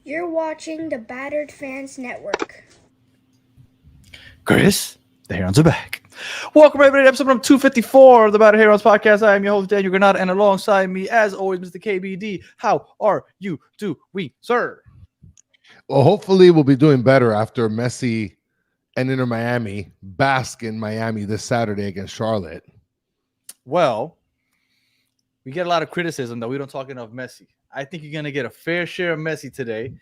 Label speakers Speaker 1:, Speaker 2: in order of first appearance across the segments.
Speaker 1: You're watching the Battered Fans Network.
Speaker 2: Chris, the Herons are back. Welcome everybody to episode number 254 of the Battered Herons podcast. I am your host, Daniel Granada, and alongside me, as always, Mr. KBD. How are you doing, sir?
Speaker 3: Well, hopefully we'll be doing better after Messi and Inter Miami bask in Miami this Saturday against Charlotte.
Speaker 2: Well, we get a lot of criticism that we don't talk enough Messi. I think you're going to get a fair share of Messi today.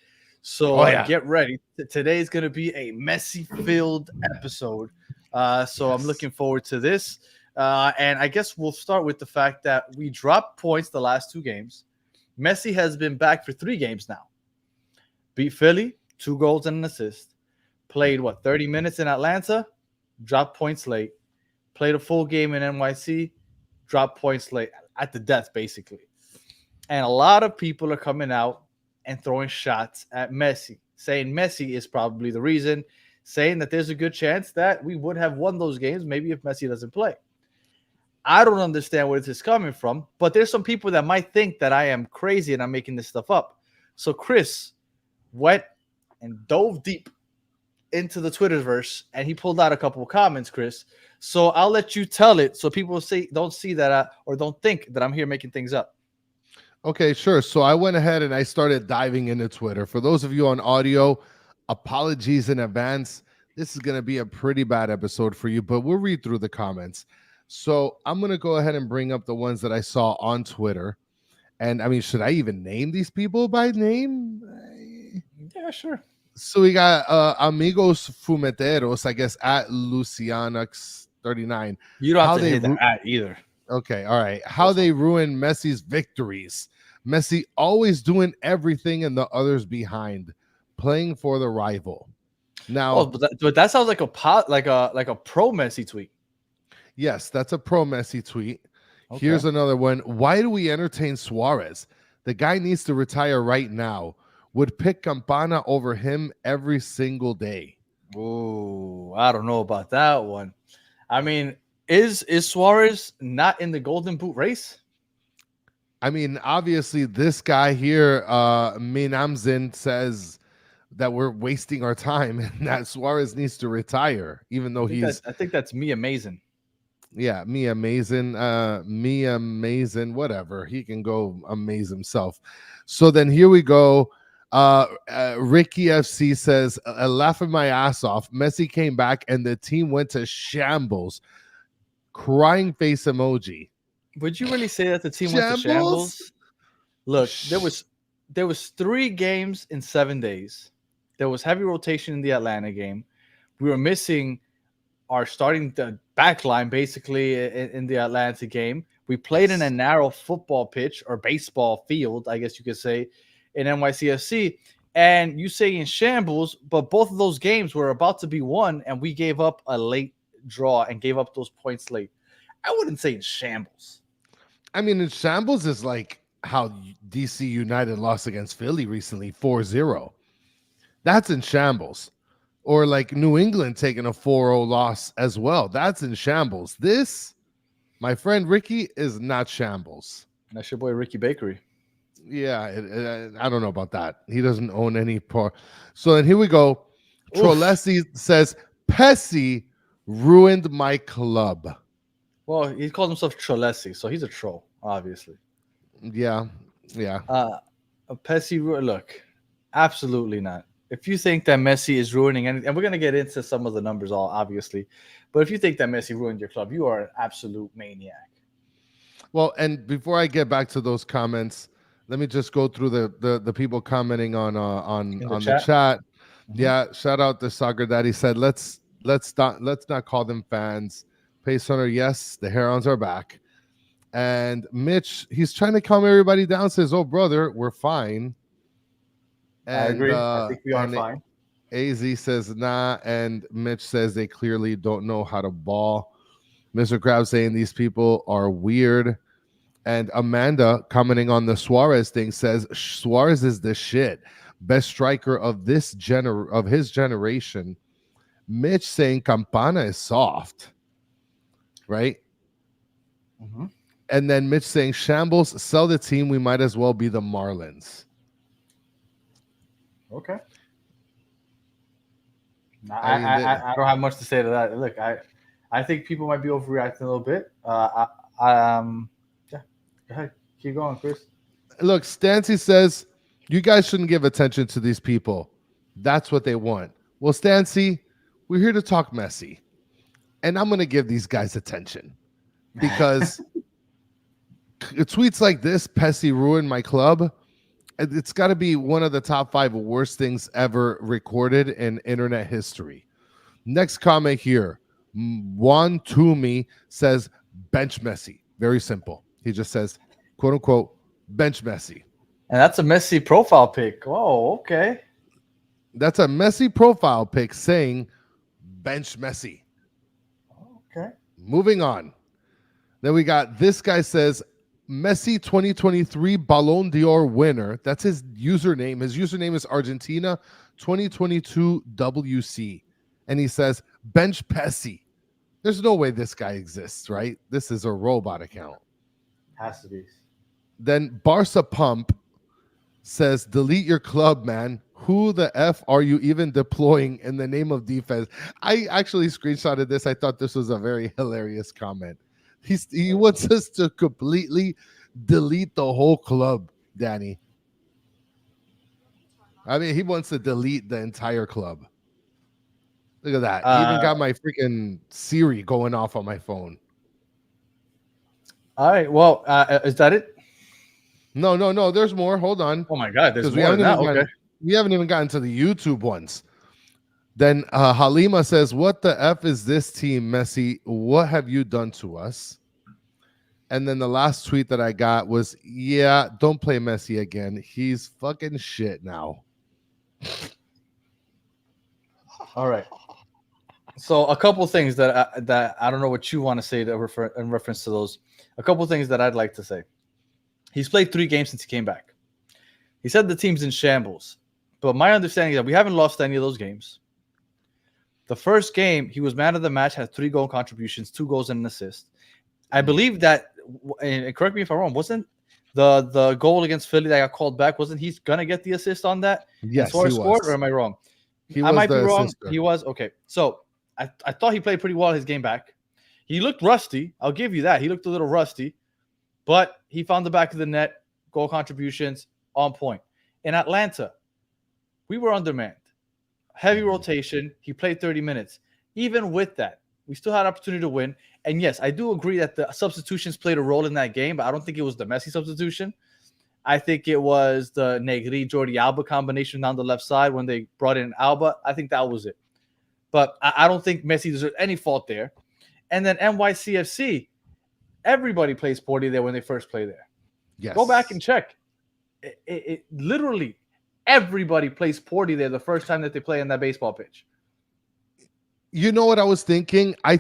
Speaker 2: So get ready. Today is going to be a Messi-filled episode. So I'm looking forward to this. And I guess we'll start with the fact that we dropped points the last two games. Messi has been back for 3 games now. Beat Philly, 2 goals and an assist. Played, 30 minutes in Atlanta? Dropped points late. Played a full game in NYC? Dropped points late. At the death, basically. And a lot of people are coming out and throwing shots at Messi, saying Messi is probably the reason, saying that there's a good chance that we would have won those games maybe if Messi doesn't play. I don't understand where this is coming from, but there's some people that might think that I am crazy and I'm making this stuff up. So Chris went and dove deep into the Twitterverse, and he pulled out a couple of comments, Chris. So I'll let you tell it so people don't see that or don't think that I'm here making things up.
Speaker 3: Okay, sure. So I went ahead and I started diving into Twitter. For those of you on audio, apologies in advance. This is going to be a pretty bad episode for you, but we'll read through the comments. So I'm going to go ahead and bring up the ones that I saw on Twitter. And I mean, should I even name these people by name?
Speaker 2: Yeah, sure.
Speaker 3: So we got Amigos Fumeteros, I guess, at Lucianux39.
Speaker 2: You don't have to hit that at either.
Speaker 3: Okay, all right. How they ruin Messi's victories. Messi always doing everything and the others behind, playing for the rival. Now,
Speaker 2: but that sounds like a pro Messi tweet.
Speaker 3: Yes, that's a pro Messi tweet.
Speaker 2: Okay.
Speaker 3: Here's another one. Why do we entertain Suarez? The guy needs to retire right now. Would pick Campana over him every single day.
Speaker 2: Oh, I don't know about that one. I mean, is Suarez not in the Golden Boot race?
Speaker 3: I mean, obviously, this guy here, Minamzin, says that we're wasting our time and that Suarez needs to retire, even though
Speaker 2: I think that's me amazing.
Speaker 3: Yeah, me amazing, whatever. He can go amaze himself. So then here we go. Ricky FC says, laughing my ass off. Messi came back and the team went to shambles. Crying face emoji.
Speaker 2: Would you really say that the team went to shambles? Look, there was 3 games in 7 days. There was heavy rotation in the Atlanta game. We were missing our starting the back line basically in the Atlanta game. We played in a narrow football pitch or baseball field, I guess you could say, in NYCFC. And you say in shambles, but both of those games were about to be won, and we gave up a late draw and gave up those points late. I wouldn't say in shambles.
Speaker 3: I mean, in shambles is like how DC United lost against Philly recently, 4-0. That's in shambles. Or like New England taking a 4-0 loss as well. That's in shambles. This, my friend Ricky, is not shambles.
Speaker 2: That's your boy Ricky Bakery.
Speaker 3: Yeah, I don't know about that. He doesn't own any part. So then here we go. Trolesi says, Pessi ruined my club.
Speaker 2: Well, he calls himself Trolesi, so he's a troll, obviously.
Speaker 3: Yeah.
Speaker 2: Pessi, look, absolutely not. If you think that Messi is ruining anything, and we're going to get into some of the numbers, obviously, but if you think that Messi ruined your club, you are an absolute maniac.
Speaker 3: Well, and before I get back to those comments, let me just go through the people commenting on the chat. Mm-hmm. Yeah, shout out to Soccer Daddy said, let's not call them fans. Pace Hunter, yes, the Herons are back. And Mitch, he's trying to calm everybody down, says, oh, brother, we're fine.
Speaker 2: And, I agree. I think we are fine.
Speaker 3: AZ says, nah. And Mitch says they clearly don't know how to ball. Mr. Krabs saying these people are weird. And Amanda, commenting on the Suarez thing, says, Suarez is the shit. Best striker of his generation. Mitch saying Campana is soft. Right?
Speaker 2: Mm-hmm.
Speaker 3: And then Mitch saying, shambles, sell the team. We might as well be the Marlins.
Speaker 2: Okay.
Speaker 3: I
Speaker 2: I don't have much to say to that. Look, I think people might be overreacting a little bit. Yeah. Go ahead. Keep going, Chris.
Speaker 3: look, Stancy says you guys shouldn't give attention to these people. That's what they want. Well, Stancy, we're here to talk Messi, and I'm going to give these guys attention because tweets like this, Messi ruined my club. It's got to be one of the top 5 worst things ever recorded in internet history. Next comment here. Juan Toomey says bench Messi. Very simple. He just says, quote unquote, bench Messi.
Speaker 2: And that's a Messi profile pic. Oh, okay.
Speaker 3: That's a Messi profile pic saying bench Messi.
Speaker 2: Okay.
Speaker 3: Moving on. Then we got this guy says Messi 2023 Ballon d'Or winner. That's his username. His username is Argentina 2022 WC. And he says bench Messi. There's no way this guy exists, right? This is a robot account.
Speaker 2: Has to be.
Speaker 3: Then Barca Pump says delete your club, man. Who the F are you even deploying in the name of defense? I actually screenshotted this. I thought this was a very hilarious comment. He wants us to completely delete the whole club, Danny. I mean, he wants to delete the entire club. Look at that. He even got my freaking Siri going off on my phone.
Speaker 2: All right. Well, is that it?
Speaker 3: No. There's more. Hold on.
Speaker 2: Oh my God, there's more now. Okay.
Speaker 3: We haven't even gotten to the YouTube ones. Then Halima says, what the F is this team, Messi? What have you done to us? And then the last tweet that I got was, yeah, don't play Messi again. He's fucking shit now.
Speaker 2: All right. So a couple things that I don't know what you want to say in reference to those. A couple things that I'd like to say. He's played 3 games since he came back. He said the team's in shambles. But my understanding is that we haven't lost any of those games. The first game, he was man of the match, had 3 goal contributions, 2 goals and an assist. I believe that, and correct me if I'm wrong, wasn't the goal against Philly that got called back, wasn't he going to get the assist on that?
Speaker 3: Yes,
Speaker 2: he scored, or am I wrong? I might be wrong. Assister. He was. Okay. So I thought he played pretty well his game back. He looked rusty. I'll give you that. He looked a little rusty, but he found the back of the net, goal contributions on point. In Atlanta, we were undermanned. Heavy rotation. He played 30 minutes. Even with that, we still had opportunity to win. And yes, I do agree that the substitutions played a role in that game, but I don't think it was the Messi substitution. I think it was the Negri Jordi Alba combination down the left side when they brought in Alba. I think that was it. But I don't think Messi deserves any fault there. And then NYCFC, everybody plays Porty there when they first play there.
Speaker 3: Yes.
Speaker 2: Go back and check. It literally everybody plays Porty there the first time that they play on that baseball pitch.
Speaker 3: You know what I was thinking? I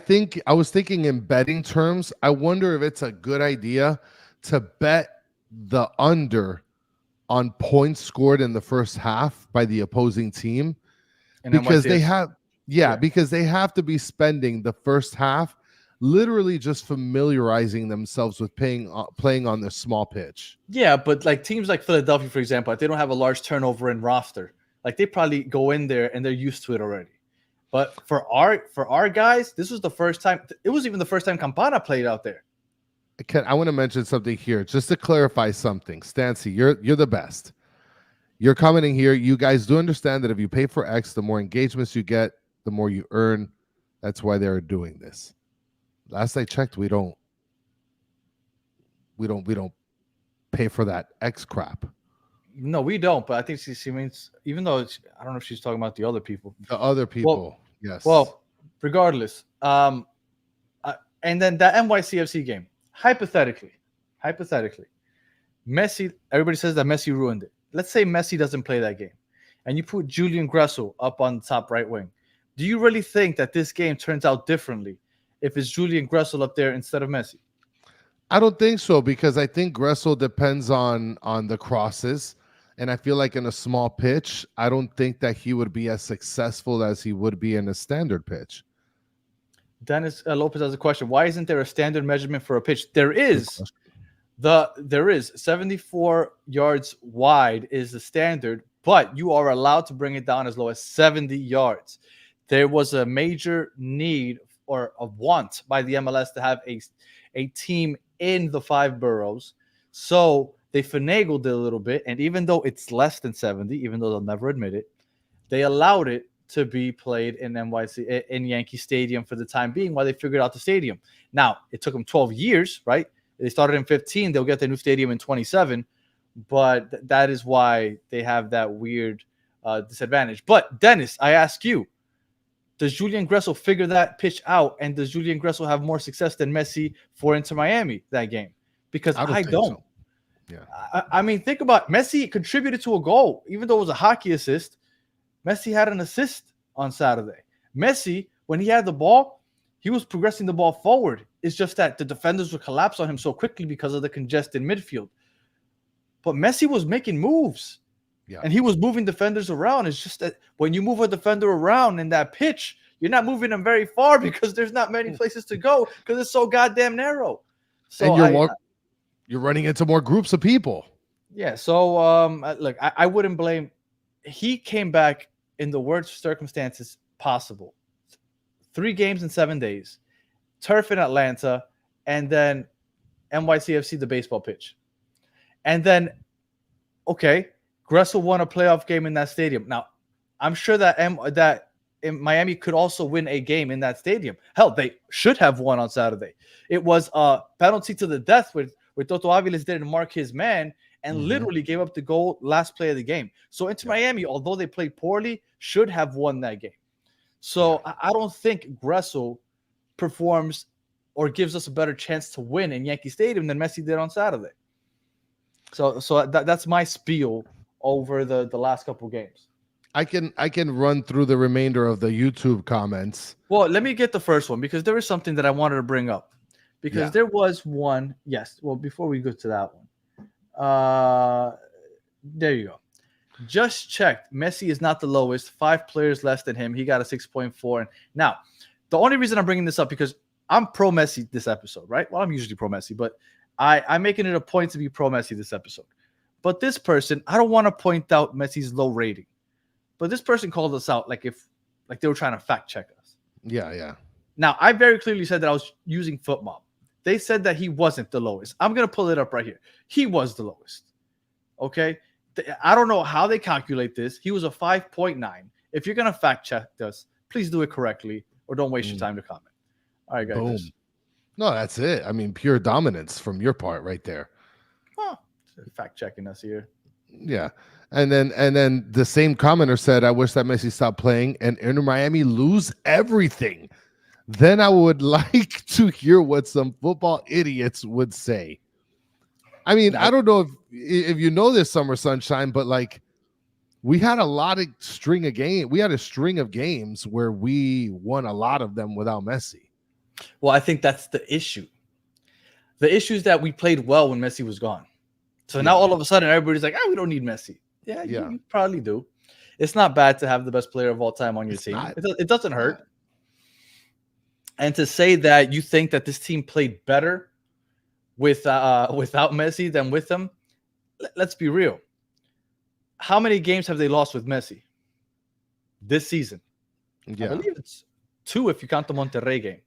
Speaker 3: was thinking in betting terms. I wonder if it's a good idea to bet the under on points scored in the first half by the opposing team, and because they have because they have to be spending the first half literally just familiarizing themselves with playing on the small pitch.
Speaker 2: Yeah, but like teams like Philadelphia, for example, if they don't have a large turnover in roster, like they probably go in there and they're used to it already. But for our guys, this was the first time. It was even the first time Campana played out there.
Speaker 3: I want to mention something here, just to clarify something. Stancy, you're the best. You're commenting here. You guys do understand that if you pay for X, the more engagements you get, the more you earn. That's why they're doing this. Last I checked, we don't pay for that X crap.
Speaker 2: No, we don't. But I think she means, even though I don't know if she's talking about the other people.
Speaker 3: The other people, yes.
Speaker 2: Well, regardless. And then that NYCFC game. Hypothetically, Messi, everybody says that Messi ruined it. Let's say Messi doesn't play that game, and you put Julian Gressel up on the top right wing. Do you really think that this game turns out differently if it's Julian Gressel up there instead of Messi?
Speaker 3: I don't think so, because I think Gressel depends on the crosses, and I feel like in a small pitch, I don't think that he would be as successful as he would be in a standard pitch.
Speaker 2: Dennis Lopez has a question. Why isn't there a standard measurement for a pitch? There is 74 yards wide is the standard, but you are allowed to bring it down as low as 70 yards. There was a major need or a want by the MLS to have a team in the 5 boroughs. So they finagled it a little bit. And even though it's less than 70, even though they'll never admit it, they allowed it to be played in NYC in Yankee Stadium for the time being while they figured out the stadium. Now, it took them 12 years, right? They started in 15. They'll get the new stadium in 27. But that is why they have that weird disadvantage. But, Dennis, I ask you, does Julian Gressel figure that pitch out? And does Julian Gressel have more success than Messi for Inter Miami that game? Because I don't.
Speaker 3: So. Yeah.
Speaker 2: I mean, think about it. Messi contributed to a goal. Even though it was a hockey assist, Messi had an assist on Saturday. Messi, when he had the ball, he was progressing the ball forward. It's just that the defenders would collapse on him so quickly because of the congested midfield. But Messi was making moves. Yeah. And he was moving defenders around. It's just that when you move a defender around in that pitch, you're not moving them very far because there's not many places to go because it's so goddamn narrow. So
Speaker 3: and you're running into more groups of people.
Speaker 2: Yeah. So look, I wouldn't blame. He came back in the worst circumstances possible. 3 games in 7 days, turf in Atlanta, and then NYCFC, the baseball pitch. And then, okay, Gressel won a playoff game in that stadium. Now, I'm sure that Miami could also win a game in that stadium. Hell, they should have won on Saturday. It was a penalty to the death where Toto Aviles didn't mark his man and literally gave up the goal last play of the game. So Inter Miami, although they played poorly, should have won that game. So I don't think Gressel performs or gives us a better chance to win in Yankee Stadium than Messi did on Saturday. So that's my spiel over the last couple games.
Speaker 3: I can run through the remainder of the YouTube comments.
Speaker 2: Well, let me get the first one because there is something that I wanted to bring up. Because there was one. Yes. Well, before we go to that one. There you go. Just checked. Messi is not the lowest. 5 players less than him. He got a 6.4. And now, the only reason I'm bringing this up because I'm pro Messi this episode, right? Well, I'm usually pro Messi, but I'm making it a point to be pro Messi this episode. But this person, I don't want to point out Messi's low rating. But this person called us out like they were trying to fact check us.
Speaker 3: Yeah.
Speaker 2: Now, I very clearly said that I was using FootMob. They said that he wasn't the lowest. I'm going to pull it up right here. He was the lowest. Okay? I don't know how they calculate this. He was a 5.9. If you're going to fact check us, please do it correctly or don't waste your time to comment. All right, guys.
Speaker 3: Boom. No, that's it. I mean, pure dominance from your part right there.
Speaker 2: Well, fact checking us here.
Speaker 3: Yeah. And then the same commenter said, I wish that Messi stopped playing and Inter Miami lose everything. Then I would like to hear what some football idiots would say. I mean, I don't know if you know this, Summer Sunshine, but like we had a string of games where we won a lot of them without Messi.
Speaker 2: Well, I think that's the issue. The issue is that we played well when Messi was gone. So now all of a sudden everybody's like, we don't need Messi. Yeah. You probably do. It's not bad to have the best player of all time on your team. It doesn't hurt. And to say that you think that this team played better without Messi than with him, let's be real. How many games have they lost with Messi this season? Yeah. I believe it's 2 if you count the Monterrey game.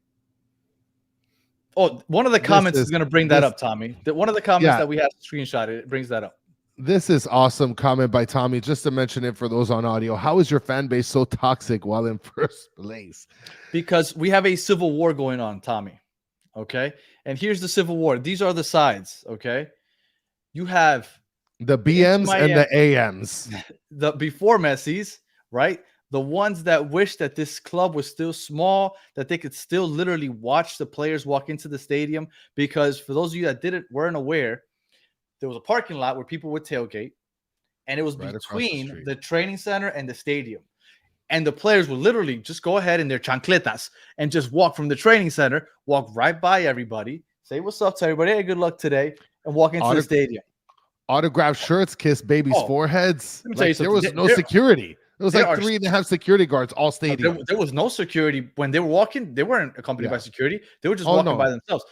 Speaker 2: Oh, one of the comments is going to bring that up, Tommy. One of the comments that we have screenshotted, it brings that up.
Speaker 3: This is awesome comment by Tommy. Just to mention it for those on audio, how is your fan base so toxic while in first place?
Speaker 2: Because we have a civil war going on, Tommy. Okay? And here's the civil war. These are the sides, okay? You have
Speaker 3: the BMs and the AMs.
Speaker 2: The before Messi's, right? The ones that wish that this club was still small, that they could still literally watch the players walk into the stadium. Because for those of you that weren't aware, there was a parking lot where people would tailgate, and it was right between the training center and the stadium. And the players would literally just go ahead in their chancletas and just walk from the training center, walk right by everybody, say what's up to everybody, hey, good luck today, and walk into the stadium.
Speaker 3: Autographed shirts, kiss babies' foreheads. Like, there was no security. It was like 3.5 security guards all stadium.
Speaker 2: There was no security when they were walking. They weren't accompanied by security. They were just walking by themselves.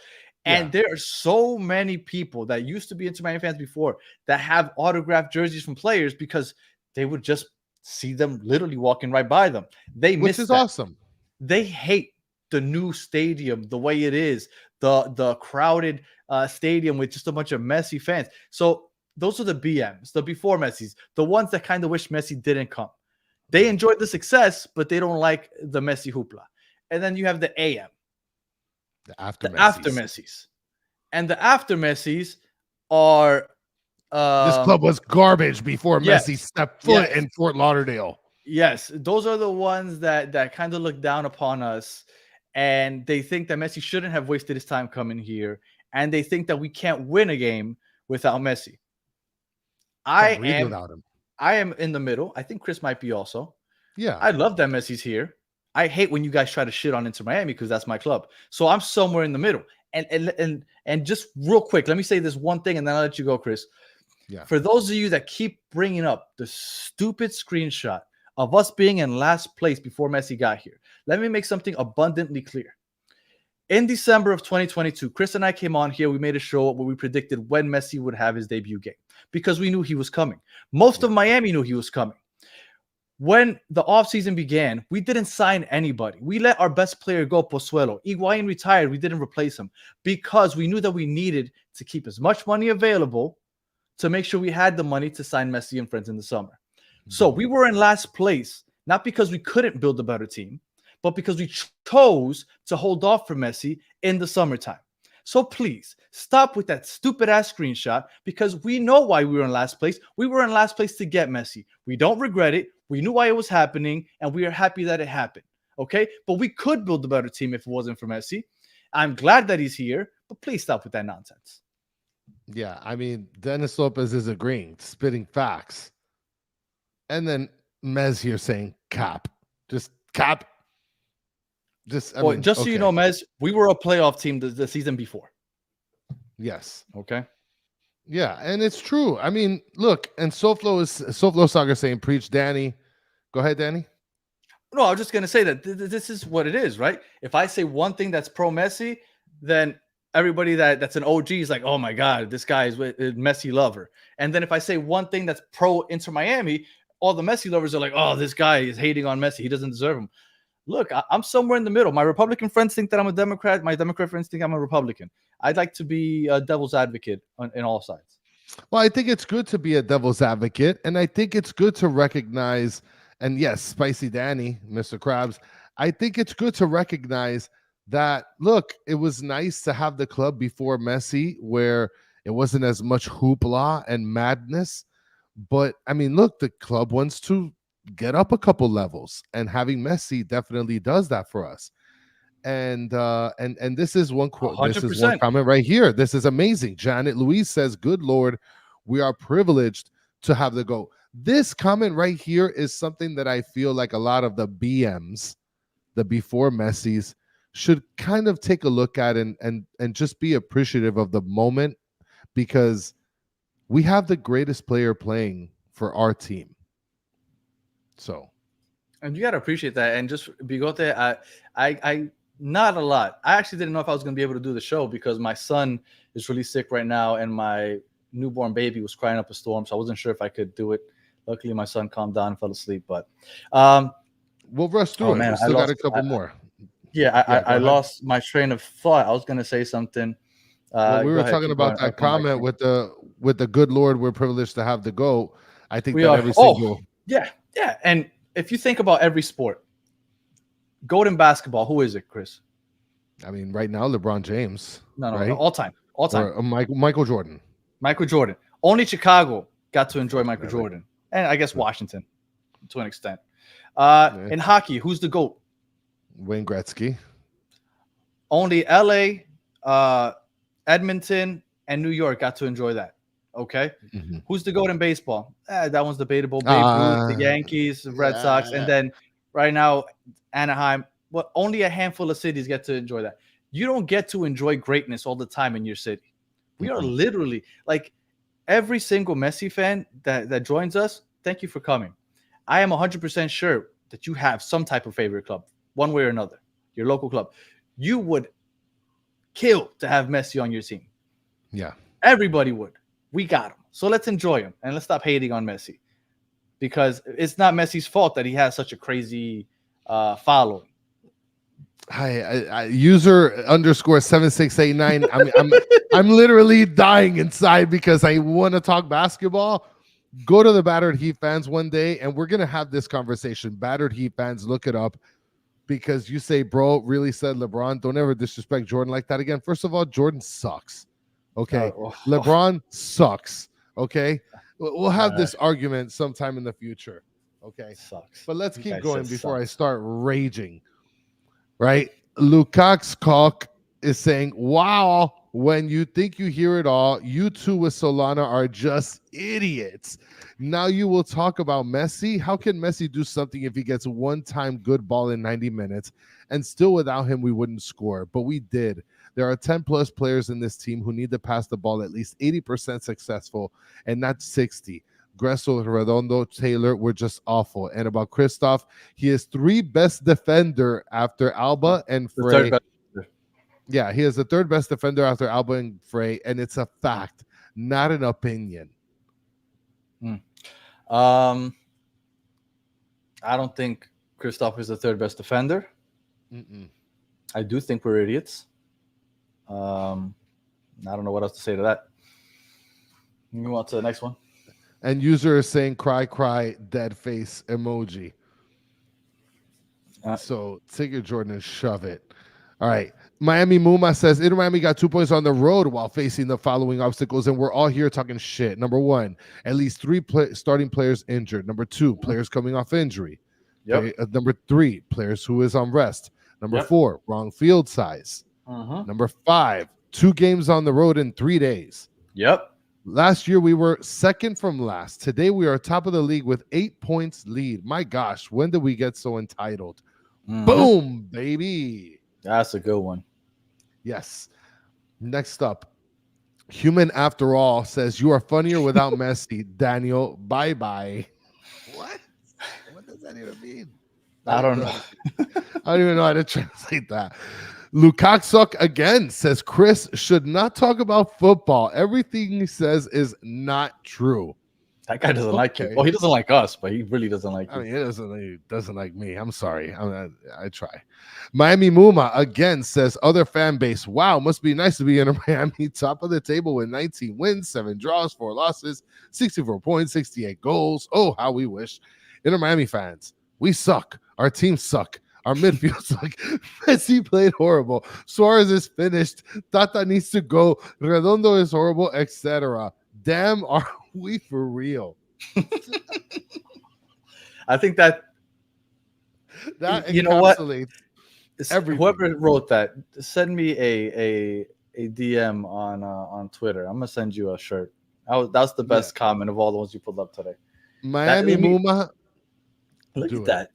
Speaker 2: And there are so many people that used to be Inter Miami fans before that have autographed jerseys from players because they would just see them literally walking right by them. They
Speaker 3: Which
Speaker 2: miss
Speaker 3: is
Speaker 2: that.
Speaker 3: awesome.
Speaker 2: They hate the new stadium, the way it is, the crowded stadium with just a bunch of Messi fans. So those are the BMs, the before Messis, the ones that kind of wish Messi didn't come. They enjoyed the success, but they don't like the Messi hoopla. And then you have the AM,
Speaker 3: The after
Speaker 2: Messis. And the after Messis are
Speaker 3: this club was garbage before Messi stepped foot in Fort Lauderdale.
Speaker 2: Yes, those are the ones that kind of look down upon us, and they think that Messi shouldn't have wasted his time coming here, and they think that we can't win a game without Messi. I am in the middle. I think Chris might be also.
Speaker 3: Yeah.
Speaker 2: I love that Messi's here. I hate when you guys try to shit on Inter Miami because that's my club. So I'm somewhere in the middle. And just real quick, let me say this one thing, and then I'll let you go, Chris.
Speaker 3: Yeah.
Speaker 2: For those of you that keep bringing up the stupid screenshot of us being in last place before Messi got here, let me make something abundantly clear. In December of 2022, Chris and I came on here. We made a show where we predicted when Messi would have his debut game because we knew he was coming. Most of Miami knew he was coming. When the offseason began, we didn't sign anybody. We let our best player go, Pozuelo. Higuain retired. We didn't replace him because we knew that we needed to keep as much money available to make sure we had the money to sign Messi and friends in the summer. So we were in last place, not because we couldn't build a better team, but because we chose to hold off for Messi in the summertime. So please stop with that stupid ass screenshot because we know why we were in last place. We were in last place to get Messi. We don't regret it. We knew why it was happening, and we are happy that it happened. Okay? But we could build a better team if it wasn't for Messi. I'm glad that he's here, but please stop with that nonsense.
Speaker 3: Yeah, I mean, Dennis Lopez is agreeing, spitting facts. And then Mez here saying cap. Just cap. Just so you know, Mez, we were a playoff team the season before. Yes.
Speaker 2: Okay.
Speaker 3: Yeah, and it's true. I mean, look, and SoFlo Saga saying, preach, Danny. Go ahead, Danny.
Speaker 2: No, I was just going to say that this is what it is, right? If I say one thing that's pro Messi, then everybody that's an OG is like, oh my God, this guy is a Messi lover. And then if I say one thing that's pro Inter Miami, all the Messi lovers are like, oh, this guy is hating on Messi. He doesn't deserve him. Look, I'm somewhere in the middle. My Republican friends think that I'm a Democrat. My Democrat friends think I'm a Republican. I'd like to be a devil's advocate in all sides.
Speaker 3: Well, I think it's good to be a devil's advocate, and I think it's good to recognize, and yes, Spicy Danny, Mr. Krabs, I think it's good to recognize that, look, it was nice to have the club before Messi where it wasn't as much hoopla and madness. But, I mean, look, the club wants to get up a couple levels, and having Messi definitely does that for us. And this is one quote. 100%. This is one comment right here. This is amazing. Janet Louise says, "Good Lord, we are privileged to have the GOAT." This comment right here is something that I feel like a lot of the BMs, the before Messi's, should kind of take a look at and just be appreciative of the moment, because we have the greatest player playing for our team. So,
Speaker 2: and you got to appreciate that. And just bigote, I not a lot. I actually didn't know if I was going to be able to do the show because my son is really sick right now, and my newborn baby was crying up a storm, so I wasn't sure if I could do it. Luckily, my son calmed down and fell asleep. But
Speaker 3: we'll rush through it. Man, we still got a couple more.
Speaker 2: I lost my train of thought. I was going to say something.
Speaker 3: Well, we were talking about that comment with the good Lord. We're privileged to have the GOAT. I think every single
Speaker 2: yeah. And if you think about every sport, GOAT in basketball, who is it, Chris?
Speaker 3: I mean, right now, LeBron James.
Speaker 2: No,
Speaker 3: right?
Speaker 2: all time.
Speaker 3: Or Michael Jordan.
Speaker 2: Michael Jordan. Only Chicago got to enjoy Michael Jordan, and I guess Washington to an extent. In hockey, who's the GOAT?
Speaker 3: Wayne Gretzky.
Speaker 2: Only LA, Edmonton, and New York got to enjoy that. Okay. Mm-hmm. Who's the GOAT in baseball? That one's debatable. Babe Ruth, the Yankees, the Red Sox, and then right now Anaheim. Well, only a handful of cities get to enjoy that. You don't get to enjoy greatness all the time in your city. We are literally like every single Messi fan that joins us. Thank you for coming. I am 100% sure that you have some type of favorite club, one way or another, your local club. You would kill to have Messi on your team.
Speaker 3: Yeah.
Speaker 2: Everybody would. We got him. So let's enjoy him and let's stop hating on Messi. because it's not Messi's fault that he has such a crazy following.
Speaker 3: I user _7689. I mean, I'm literally dying inside because I want to talk basketball. Go to the Battered Heat fans one day, and we're gonna have this conversation. Battered Heat fans, look it up, because you say, bro, really said LeBron. Don't ever disrespect Jordan like that again. First of all, Jordan sucks. Okay, LeBron sucks. Okay, we'll have this argument sometime in the future. Okay,
Speaker 2: sucks.
Speaker 3: But let's keep going before I start raging. Right? Lukacs Cock is saying, wow, when you think you hear it all, you two with Solana are just idiots. Now you will talk about Messi. How can Messi do something if he gets one-time good ball in 90 minutes? And still without him, we wouldn't score. But we did. There are 10-plus players in this team who need to pass the ball at least 80% successful and not 60. Gressel, Redondo, Taylor were just awful. And about Kristoff, he is 3rd best defender after Alba and Frey. Yeah, he is the 3rd best defender after Alba and Frey, and it's a fact, not an opinion.
Speaker 2: I don't think Kristoff is the 3rd best defender. I do think we're idiots. I don't know what else to say to that. Move on to the next one.
Speaker 3: And user is saying cry, cry, dead face emoji. So take your Jordan and shove it. All right. Miami Muma says, Inter Miami got 2 points on the road while facing the following obstacles, and we're all here talking shit. Number 1, at least 3 starting players injured. Number 2, players coming off injury. Number 3, players who is on rest. Number 4, wrong field size. Number 5, 2 games on the road in 3 days. Last year, we were 2nd from last. Today, we are top of the league with 8 points lead. My gosh, when did we get so entitled? Boom, baby.
Speaker 2: That's a good one.
Speaker 3: Yes. Next up, Human After All says, you are funnier without Messi. Daniel, bye-bye. What? What does that even mean?
Speaker 2: I don't know.
Speaker 3: I don't even know how to translate that. Lukacsuk again says Chris should not talk about football. Everything he says is not true.
Speaker 2: That guy doesn't like you. Well, he doesn't like us, but he really doesn't like you.
Speaker 3: I mean, he doesn't like me. I'm sorry. I try. Miami Muma again says other fan base. Wow, must be nice to be in Miami, top of the table with 19 wins, 7 draws, 4 losses, 64 points, 68 goals. Oh, how we wish. Inter Miami fans, we suck. Our teams suck. Our midfield suck. Messi played horrible. Suarez is finished. Tata needs to go. Redondo is horrible, etc. Damn, are we for real?
Speaker 2: I think that
Speaker 3: you know what?
Speaker 2: Whoever wrote that, send me a DM on Twitter. I'm gonna send you a shirt. That's the best comment of all the ones you pulled up today.
Speaker 3: Miami Muma.
Speaker 2: Look at that.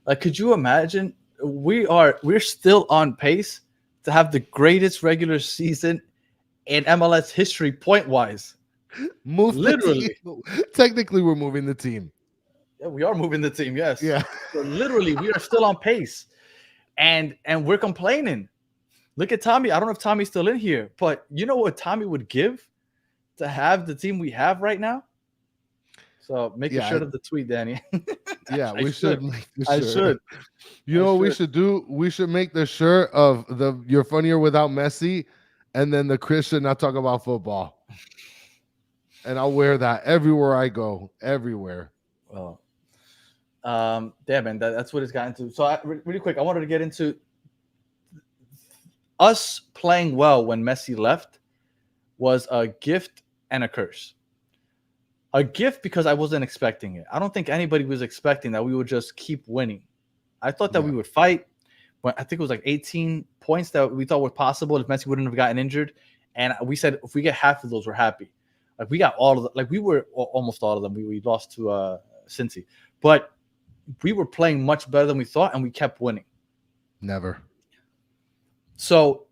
Speaker 2: Like, could you imagine? We're still on pace to have the greatest regular season in MLS history, point wise.
Speaker 3: Literally, technically, we're moving the team.
Speaker 2: Yeah, we are moving the team. Yes.
Speaker 3: Yeah.
Speaker 2: So literally, we are still on pace, and we're complaining. Look at Tommy. I don't know if Tommy's still in here, but you know what Tommy would give to have the team we have right now. So make a shirt of the tweet, Danny.
Speaker 3: Yeah, we should.
Speaker 2: I should.
Speaker 3: You know what we should do? We should make the shirt of "You're funnier without Messi," and then the Chris should not talk about football. And I'll wear that everywhere I go. Everywhere.
Speaker 2: Well, yeah, man. That's what it's gotten to. So really quick, I wanted to get into us playing well when Messi left was a gift and a curse. A gift because I wasn't expecting it. I don't think anybody was expecting that we would just keep winning. I thought that we would fight. But I think it was like 18 points that we thought were possible if Messi wouldn't have gotten injured. And we said if we get half of those, we're happy. Like we got all of them. Like we were almost all of them. We lost to Cincy. But we were playing much better than we thought, and we kept winning.
Speaker 3: Never.
Speaker 2: So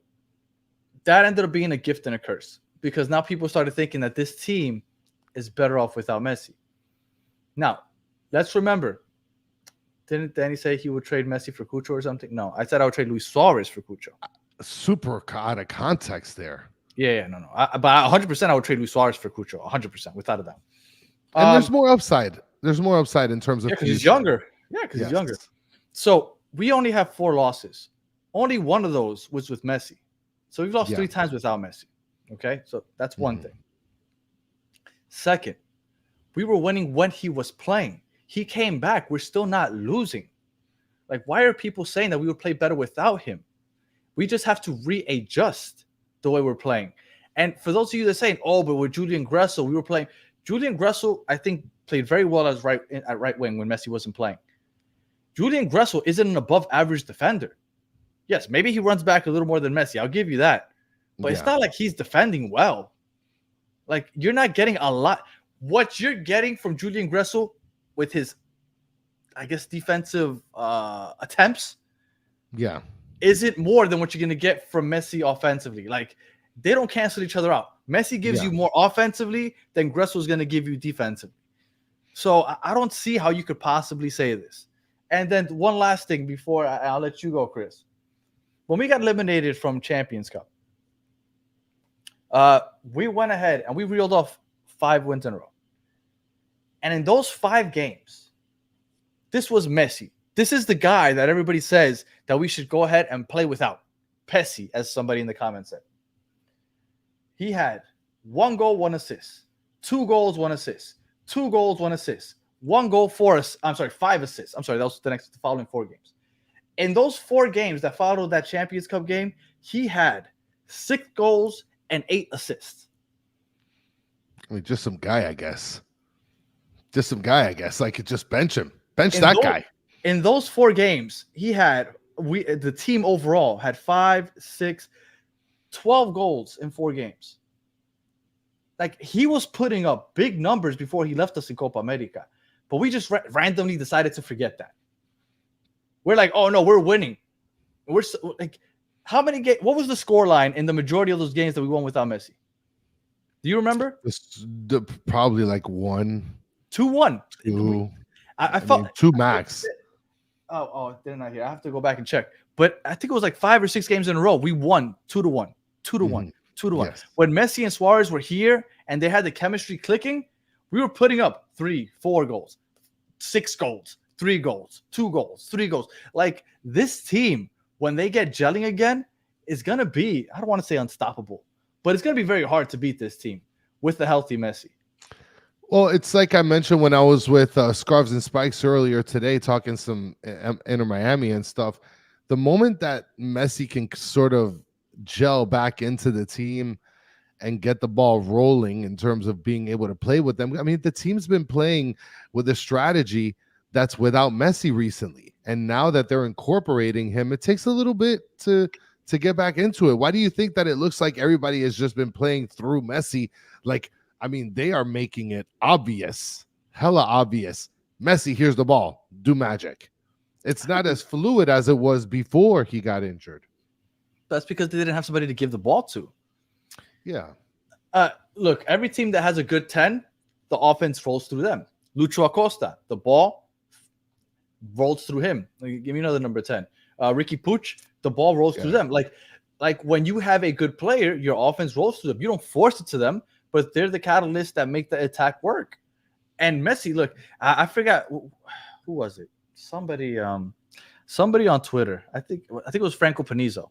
Speaker 2: that ended up being a gift and a curse because now people started thinking that this team is better off without Messi. Now, let's remember, didn't Danny say he would trade Messi for Cucho or something? No, I said I would trade Luis Suarez for Cucho.
Speaker 3: Super out of context there.
Speaker 2: Yeah, but 100% I would trade Luis Suarez for Cucho, 100%, without a doubt.
Speaker 3: And there's more upside. upside in terms of
Speaker 2: because he's younger. Yeah, because he's younger. So we only have 4 losses. Only one of those was with Messi. So we've lost 3 times without Messi. Okay, so that's one thing. Second, we were winning when he was playing. He came back. We're still not losing. Like, why are people saying that we would play better without him? We just have to readjust the way we're playing. And for those of you that are saying, oh, but with Julian Gressel, we were playing. Julian Gressel, I think, played very well at right wing when Messi wasn't playing. Julian Gressel isn't an above average defender. Yes, maybe he runs back a little more than Messi. I'll give you that. But it's not like he's defending well. Like, you're not getting a lot. What you're getting from Julian Gressel with his, I guess, defensive attempts, isn't more than what you're going to get from Messi offensively. Like, they don't cancel each other out. Messi gives you more offensively than Gressel is going to give you defensively. So I don't see how you could possibly say this. And then one last thing before I'll let you go, Chris. When we got eliminated from Champions Cup, we went ahead and we reeled off 5 wins in a row. And in those 5 games, this was Messi. This is the guy that everybody says that we should go ahead and play without. Messi, as somebody in the comments said. He had 1 goal, 1 assist, 2 goals, 1 assist, 2 goals, 1 assist, 1 goal, 5 assists. That was the following 4 games. In those 4 games that followed that Champions Cup game, he had 6 goals and 8 assists.
Speaker 3: I mean, just some guy, I guess. I could just bench him. That guy.
Speaker 2: In those 4 games, the team overall had 5, 6, 12 goals in 4 games. Like, he was putting up big numbers before he left us in Copa America. But we just randomly decided to forget that. We're like, oh no, we're winning. We're like, how many games? What was the score line in the majority of those games that we won without Messi? Do you remember?
Speaker 3: Probably like 1,
Speaker 2: 2-1.
Speaker 3: 2.
Speaker 2: I felt
Speaker 3: 2 max.
Speaker 2: Oh, they're not here. I have to go back and check. But I think it was like 5 or 6 games in a row. We won 2-1, 2-1, 2-1.
Speaker 3: Yes.
Speaker 2: When Messi and Suarez were here and they had the chemistry clicking, we were putting up 3, 4 goals, 6 goals, 3 goals, 2 goals, 3 goals. Like, this team, when they get gelling again, is going to be, I don't want to say unstoppable, but it's going to be very hard to beat this team with the healthy Messi.
Speaker 3: Well, it's like I mentioned when I was with Scarves and Spikes earlier today, talking some Inter Miami and stuff. The moment that Messi can sort of gel back into the team and get the ball rolling in terms of being able to play with them. I mean, the team's been playing with a strategy that's without Messi recently. And now that they're incorporating him, it takes a little bit to get back into it. Why do you think that it looks like everybody has just been playing through Messi? Like, I mean, they are making it obvious, hella obvious. Messi, here's the ball. Do magic. It's not as fluid as it was before he got injured.
Speaker 2: That's because they didn't have somebody to give the ball to.
Speaker 3: Yeah.
Speaker 2: Look, every team that has a good 10, the offense rolls through them. Lucho Acosta, the ball rolls through him. Give me another number 10. Ricky Puig, the ball rolls through them. Like when you have a good player, your offense rolls through them. You don't force it to them, but they're the catalysts that make the attack work. And Messi, look, I forgot who was it? Somebody on Twitter. I think it was Franco Panizo.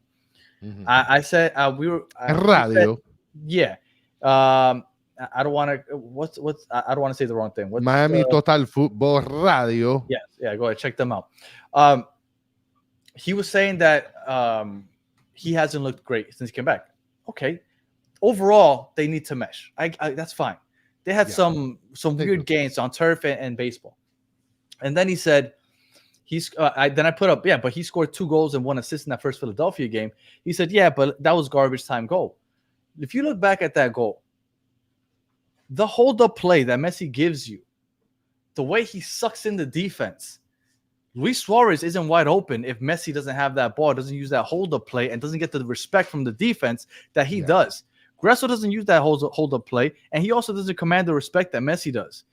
Speaker 2: Mm-hmm. I said we were
Speaker 3: radio.
Speaker 2: Yeah. I don't want to. I don't want to say the wrong thing.
Speaker 3: Miami Total Football Radio.
Speaker 2: Yes. Yeah. Go ahead. Check them out. He was saying that he hasn't looked great since he came back. Okay. Overall, they need to mesh. That's fine. They had some weird games on turf and baseball. And then he said, I put up, but he scored 2 goals and 1 assist in that first Philadelphia game. He said, but that was garbage time goal. If you look back at that goal, the hold-up play that Messi gives you, the way he sucks in the defense, Luis Suarez isn't wide open if Messi doesn't have that ball, doesn't use that hold-up play, and doesn't get the respect from the defense that he does. Gressel doesn't use that hold-up play, and he also doesn't command the respect that Messi does.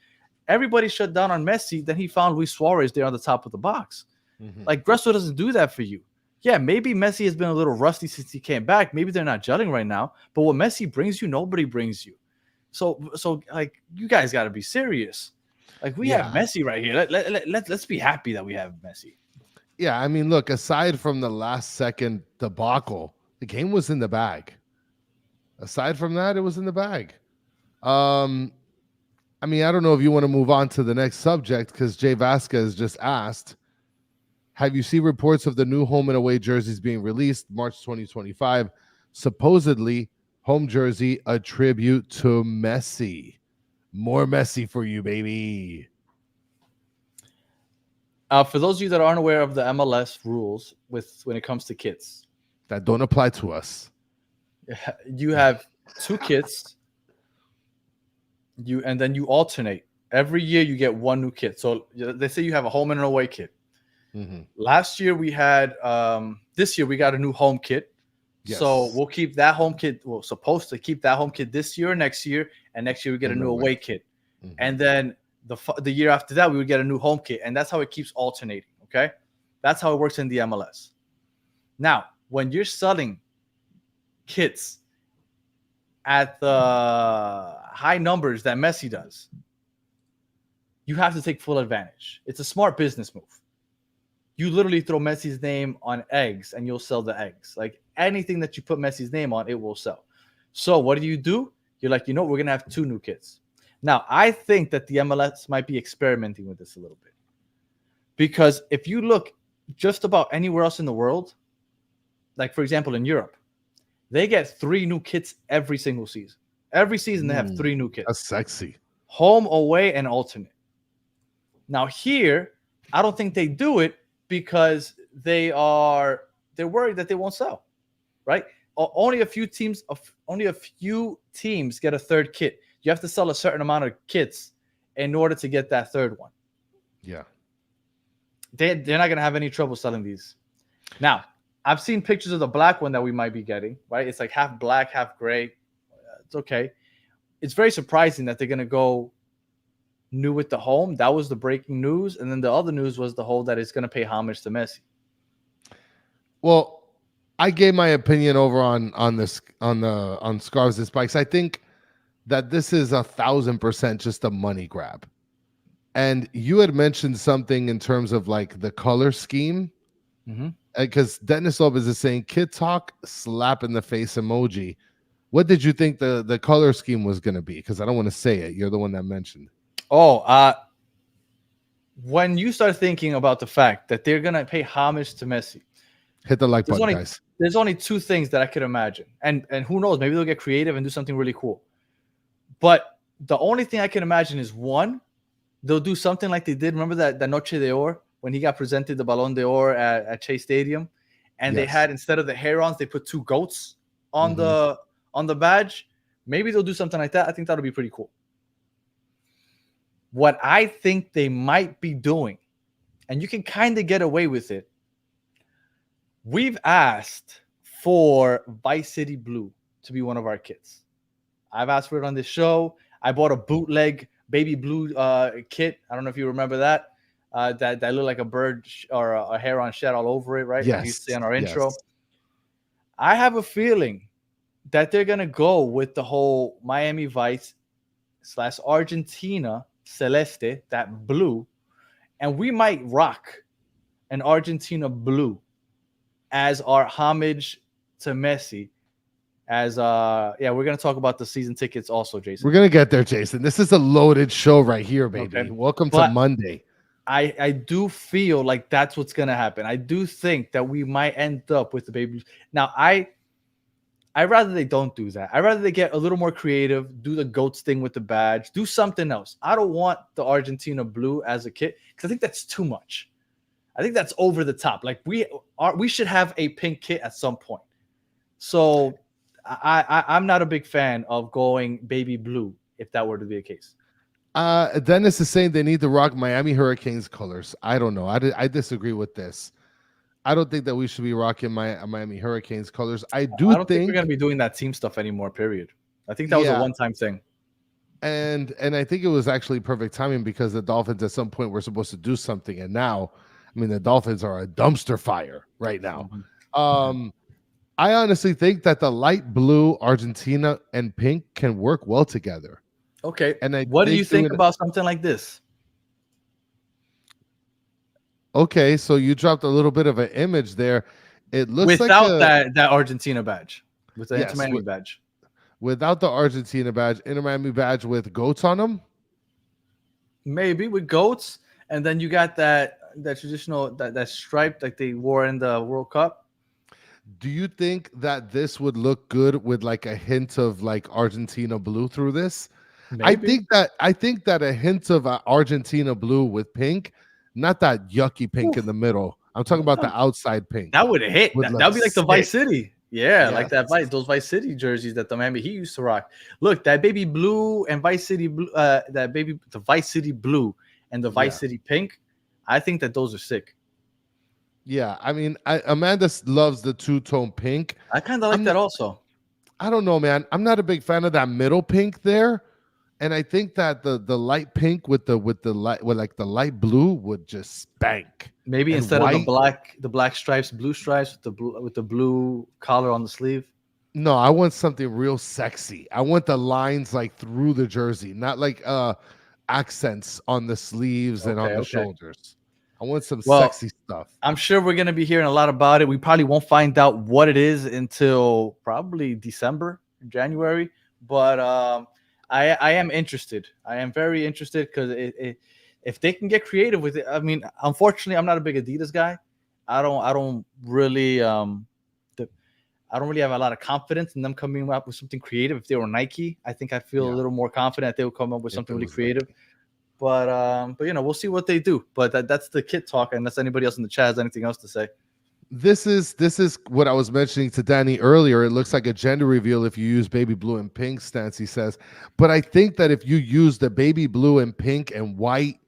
Speaker 2: Everybody shut down on Messi, then he found Luis Suarez there on the top of the box. Mm-hmm. Like, Gressel doesn't do that for you. Yeah, maybe Messi has been a little rusty since he came back. Maybe they're not gelling right now. But what Messi brings you, nobody brings you. So like, you guys got to be serious. Like we have Messi right here. Let's be happy that we have Messi.
Speaker 3: Yeah, I mean, look, aside from the last second debacle, the game was in the bag. Aside from that, it was in the bag. I mean, I don't know if you want to move on to the next subject because Jay Vasquez just asked, have you seen reports of the new home and away jerseys being released March 2025? Supposedly, home jersey, a tribute to Messi. More Messi for you, baby.
Speaker 2: For those of you that aren't aware of the MLS rules when it comes to kits,
Speaker 3: that don't apply to us.
Speaker 2: You have 2 kits. And then you alternate. Every year you get 1 new kit. So they say you have a home and an away kit. Mm-hmm. Last year we had this year we got a new home kit. Yes. So we'll keep that home kit. We're supposed to keep that home kit this year or next year, and next year we get a new away kit. Mm-hmm. And then the year after that we would get a new home kit, and that's how it keeps alternating. Okay, that's how it works in the MLS. Now, when you're selling kits at the high numbers that Messi does, you have to take full advantage. It's a smart business move. You literally throw Messi's name on eggs and you'll sell the eggs. Like anything that you put Messi's name on, it will sell. So what do? You're like, we're going to have 2 new kits. Now, I think that the MLS might be experimenting with this a little bit. Because if you look just about anywhere else in the world, like for example in Europe, they get 3 new kits every single season. Every season they have 3 new kits.
Speaker 3: That's sexy.
Speaker 2: Home, away, and alternate. Now here, I don't think they do it because they're worried that they won't sell, right? Only a few teams get a 3rd kit. You have to sell a certain amount of kits in order to get that 3rd one.
Speaker 3: Yeah.
Speaker 2: They're not going to have any trouble selling these. Now, I've seen pictures of the black one that we might be getting, right? It's like half black, half gray. It's okay. It's very surprising that they're going to go new with the home. That was the breaking news. And then the other news was the whole that it's going to pay homage to Messi.
Speaker 3: Well, I gave my opinion over on Scarves and Spikes. I think that this is 1,000% just a money grab. And you had mentioned something in terms of like the color scheme. Mm-hmm. Because Dennis Lopez is saying kid talk, slap in the face emoji. What did you think the color scheme was going to be? Because I don't want to say it. You're the one that mentioned.
Speaker 2: When you start thinking about the fact that they're going to pay homage to Messi,
Speaker 3: hit the like button, guys.
Speaker 2: There's only 2 things that I could imagine. And who knows, maybe they'll get creative and do something really cool. But the only thing I can imagine is 1, they'll do something like they did. Remember that Noche de Oro? When he got presented the Ballon d'Or at Chase Stadium, and they had, instead of the herons, they put 2 goats on the badge. Maybe they'll do something like that. I think that'll be pretty cool. What I think they might be doing, and you can kind of get away with it, we've asked for Vice City Blue to be one of our kits. I've asked for it on this show. I bought a bootleg baby blue kit. I don't know if you remember that. That looked like a bird or a heron shed all over it, right?
Speaker 3: Yes.
Speaker 2: You see on our intro. I have a feeling that they're going to go with the whole Miami Vice / Argentina Celeste, that blue, and we might rock an Argentina blue as our homage to Messi. As we're going to talk about the season tickets also, Jason.
Speaker 3: We're going to get there, Jason. This is a loaded show right here, baby. Okay. Welcome to Monday.
Speaker 2: I do feel like that's what's going to happen. I do think that we might end up with the baby. Now, I'd rather they don't do that. I'd rather they get a little more creative, do the goats thing with the badge, do something else. I don't want the Argentina blue as a kit because I think that's too much. I think that's over the top. Like we should have a pink kit at some point. So I'm not a big fan of going baby blue if that were to be the case.
Speaker 3: Dennis is saying they need to rock Miami Hurricanes colors. I don't know. I disagree with this. I don't think that we should be rocking Miami Hurricanes colors. I don't think
Speaker 2: we're going to be doing that team stuff anymore, period. I think that was a one-time thing.
Speaker 3: And I think it was actually perfect timing because the Dolphins at some point were supposed to do something. And now, I mean, the Dolphins are a dumpster fire right now. Mm-hmm. I honestly think that the light blue, Argentina, and pink can work well together.
Speaker 2: Okay. And what do you think about something like this?
Speaker 3: Okay, so you dropped a little bit of an image there. It looks like
Speaker 2: Without that Argentina badge, with the Inter
Speaker 3: yes,
Speaker 2: Miami badge.
Speaker 3: without the Argentina badge, Inter Miami badge with goats on them.
Speaker 2: Maybe with goats, and then you got that traditional that stripe like they wore in the World Cup.
Speaker 3: Do you think that this would look good with like a hint of like Argentina blue through this?
Speaker 2: Maybe.
Speaker 3: I think that a hint of Argentina blue with pink, not that yucky pink in
Speaker 2: Oof.
Speaker 3: the middle. I'm talking about the outside pink.
Speaker 2: That would hit.
Speaker 3: Would
Speaker 2: That
Speaker 3: look
Speaker 2: would be like the Vice
Speaker 3: sick.
Speaker 2: City. Yeah, like
Speaker 3: Yes.
Speaker 2: that those Vice City jerseys that the Miami Heat used to rock. Look, that baby blue and Vice City blue, the Vice City blue and the Vice
Speaker 3: Yeah.
Speaker 2: City pink. I think that those are sick.
Speaker 3: Yeah, I mean, Amanda loves the two-tone pink.
Speaker 2: I kind of like that also.
Speaker 3: I don't know, man. I'm not a big fan of that middle pink there, and I think that the light pink with the light with like the light blue would just spank.
Speaker 2: Maybe
Speaker 3: And
Speaker 2: instead
Speaker 3: white,
Speaker 2: of the black stripes, blue stripes with the blue collar on the sleeve.
Speaker 3: no, I want something real sexy. I want the lines like through the jersey, not like accents on the sleeves and on the shoulders. I want some sexy stuff.
Speaker 2: I'm sure we're gonna be hearing a lot about it. We probably won't find out what it is until probably December, January. But I am interested. I am very interested because if they can get creative with it. I mean, unfortunately, I'm not a big Adidas guy. I don't really I don't really have a lot of confidence in them coming up with something creative. If they were Nike, I think I'd feel a little more confident they would come up with something really creative. Nike. But you know, we'll see what they do. But that's the kit talk. Unless anybody else in the chat has anything else to say.
Speaker 3: This is what I was mentioning to Danny earlier. It looks like a gender reveal if you use baby blue and pink, Stancy says. But I think that if you use the baby blue and pink and white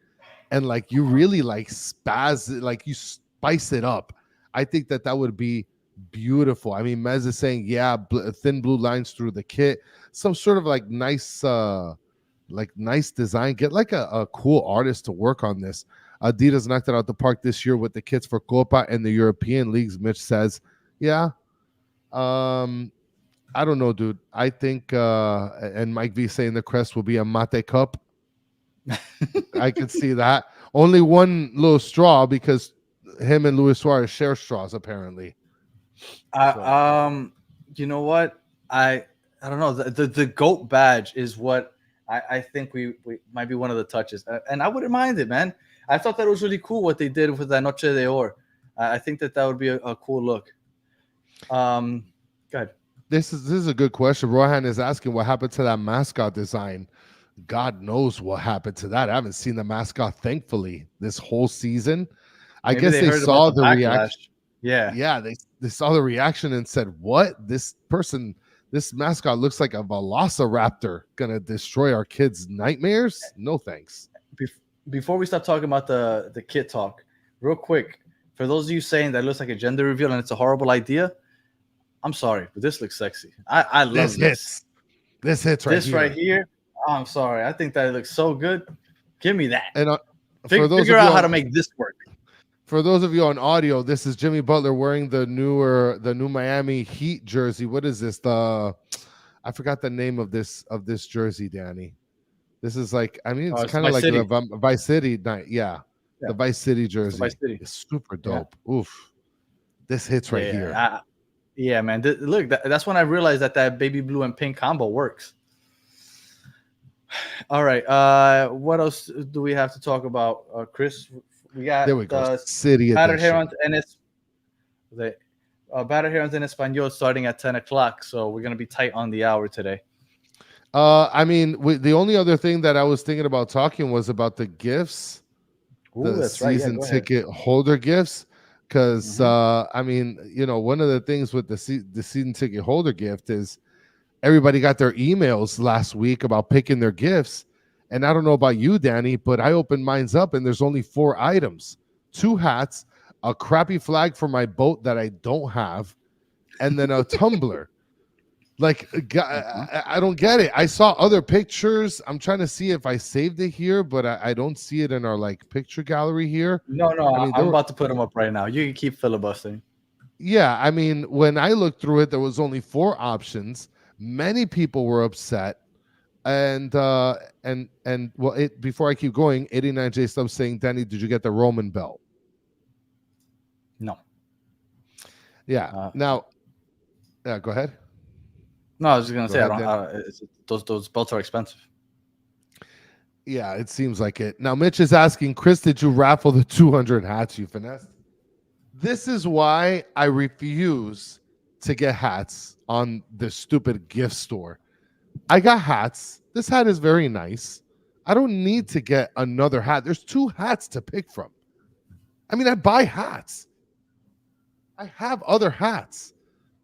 Speaker 3: and like you really like like you spice it up, I think that would be beautiful. I mean, Mez is saying, yeah, thin blue lines through the kit, some sort of like nice design. Get like a cool artist to work on this. Adidas knocked it out the park this year with the kits for Copa and the European leagues. Mitch says, yeah. I don't know, dude. I think and Mike V saying the crest will be a mate cup. I could see that. Only one little straw because him and Luis Suarez share straws apparently.
Speaker 2: You know what? I don't know. The GOAT badge is what I think we might be one of the touches, and I wouldn't mind it, man. I thought that was really cool what they did with that Noche de Oro. I think that would be a cool look. Go ahead.
Speaker 3: This is a good question. Rohan is asking what happened to that mascot design. God knows what happened to that. I haven't seen the mascot, thankfully, this whole season. I guess they saw the reaction. Yeah, they saw the reaction and said, "What? This mascot looks like a velociraptor gonna destroy our kids' nightmares? No thanks."
Speaker 2: Before we start talking about the kit talk, real quick, for those of you saying that it looks like a gender reveal and it's a horrible idea, I'm sorry, but this looks sexy. I love this.
Speaker 3: This hits right here.
Speaker 2: Right here. I'm sorry. I think that it looks so good. Give me that.
Speaker 3: And
Speaker 2: figure out how to make this work.
Speaker 3: For those of you on audio, this is Jimmy Butler wearing the new Miami Heat jersey. What is this? I forgot the name of this jersey, Danny. This is like, I mean, it's kind of like the Vice City night. Yeah, the Vice City jersey. Vice City. It's super dope. Yeah. Oof. This hits right here.
Speaker 2: Yeah, man. Look, that's when I realized that baby blue and pink combo works. All right. What else do we have to talk about, Chris? We got
Speaker 3: City
Speaker 2: Battered Herons and Battered Herons in Espanol starting at 10 o'clock. So we're gonna be tight on the hour today.
Speaker 3: I mean, the only other thing that I was thinking about talking was about the gifts, the season ticket holder gifts. Because I mean, you know, one of the things with the season ticket holder gift is everybody got their emails last week about picking their gifts. And I don't know about you, Danny, but I opened mine up and there's only 4 items: 2 hats, a crappy flag for my boat that I don't have, and then a tumbler. Like, I don't get it. I saw other pictures. I'm trying to see if I saved it here, but I don't see it in our like picture gallery here.
Speaker 2: No, I mean, I'm about to put them up right now. You can keep filibustering. Yeah,
Speaker 3: I mean, when I looked through it, there was only 4 options. Many people were upset. And well, before I keep going, 89J Stubbs saying, Danny, did you get the Roman belt? Yeah. Now, yeah, go ahead.
Speaker 2: No, I was just gonna
Speaker 3: Go
Speaker 2: say
Speaker 3: ahead,
Speaker 2: those belts are expensive.
Speaker 3: Yeah, it seems like it. Now, Mitch is asking, Chris, did you raffle the 200 hats you finessed? This is why I refuse to get hats on the stupid gift store. I got hats. This hat is very nice. I don't need to get another hat. There's 2 hats to pick from. I mean, I buy hats. I have other hats.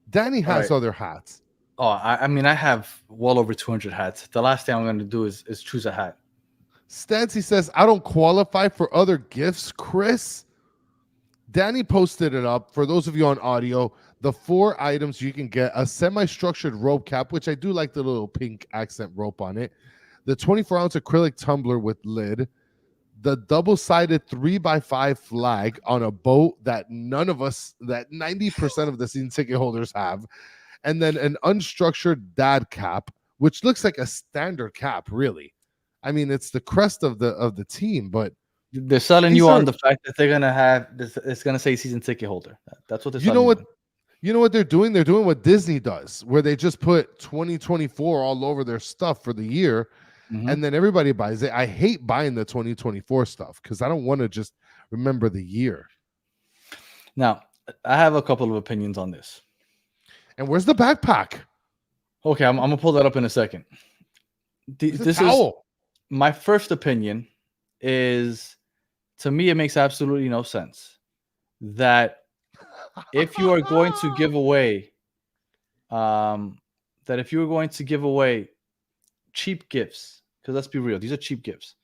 Speaker 3: Danny has other hats.
Speaker 2: Oh, I mean, I have well over 200 hats. The last thing I'm going to do is choose a hat.
Speaker 3: Stancy says, I don't qualify for other gifts, Chris. Danny posted it up. For those of you on audio, the 4 items you can get: a semi-structured rope cap, which I do like the little pink accent rope on it, the 24-ounce acrylic tumbler with lid, the double-sided 3x5 flag on a boat that 90% of the season ticket holders have, and then an unstructured dad cap, which looks like a standard cap, really. I mean, it's the crest of the team, but
Speaker 2: they're selling you on the fact that they're gonna have this. It's gonna say season ticket holder. That's what they're selling.
Speaker 3: You know what they're doing? They're doing what Disney does, where they just put 2024 all over their stuff for the year, and then everybody buys it. I hate buying the 2024 stuff because I don't want to just remember the year.
Speaker 2: Now, I have a couple of opinions on this.
Speaker 3: And where's the backpack?
Speaker 2: Okay, I'm gonna pull that up in a second. This is my first opinion. Is, to me, it makes absolutely no sense that if you are going to give away, cheap gifts, because let's be real, these are cheap gifts.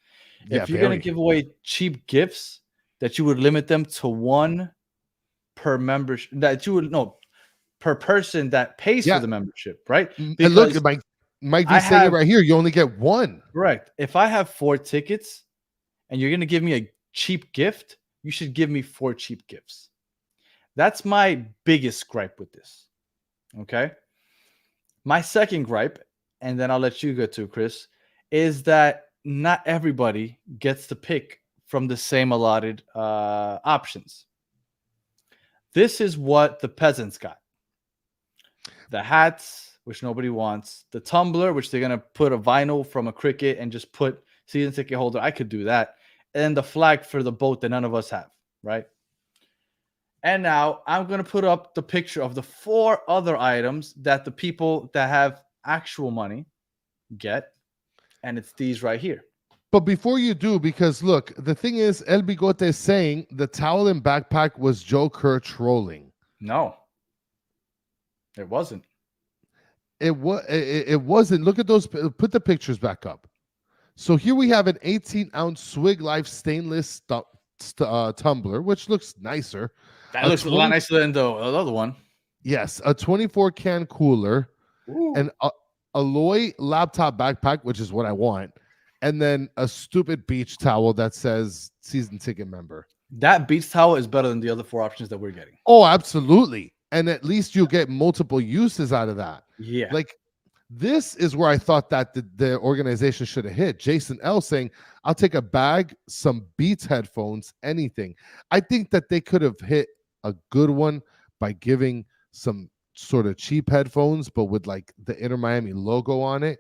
Speaker 2: Yeah, if you're going to give away cheap gifts, that you would limit them to 1 per membership, per person that pays for the membership, right?
Speaker 3: Because and look, Mike V saying it right here. You only get 1.
Speaker 2: Correct. If I have 4 tickets and you're going to give me a cheap gift, you should give me 4 cheap gifts. That's my biggest gripe with this. Okay. My second gripe, and then I'll let you go to, Chris, is that not everybody gets to pick from the same allotted options. This is what the peasants got. The hats, which nobody wants. The tumbler, which they're going to put a vinyl from a cricket and just put season ticket holder. I could do that. And the flag for the boat that none of us have, right? And now I'm going to put up the picture of the 4 other items that the people that have actual money get. And it's these right here.
Speaker 3: But before you do, because look, the thing is, El Bigote is saying the towel and backpack was Joe Kerr trolling.
Speaker 2: No, it wasn't.
Speaker 3: It wasn't. Look at those. Put the pictures back up. So here we have an 18-ounce Swig Life stainless tumbler, which looks nicer.
Speaker 2: That looks a lot nicer than the other one.
Speaker 3: Yes, a 24-can cooler, an Alloy laptop backpack, which is what I want, and then a stupid beach towel that says season ticket member.
Speaker 2: That beach towel is better than the other 4 options that we're getting.
Speaker 3: Oh, absolutely. And at least you get multiple uses out of that.
Speaker 2: Yeah.
Speaker 3: Like, this is where I thought that the organization should have hit. Jason L saying, I'll take a bag, some Beats headphones, anything. I think that they could have hit a good one by giving some sort of cheap headphones, but with like the Inter Miami logo on it.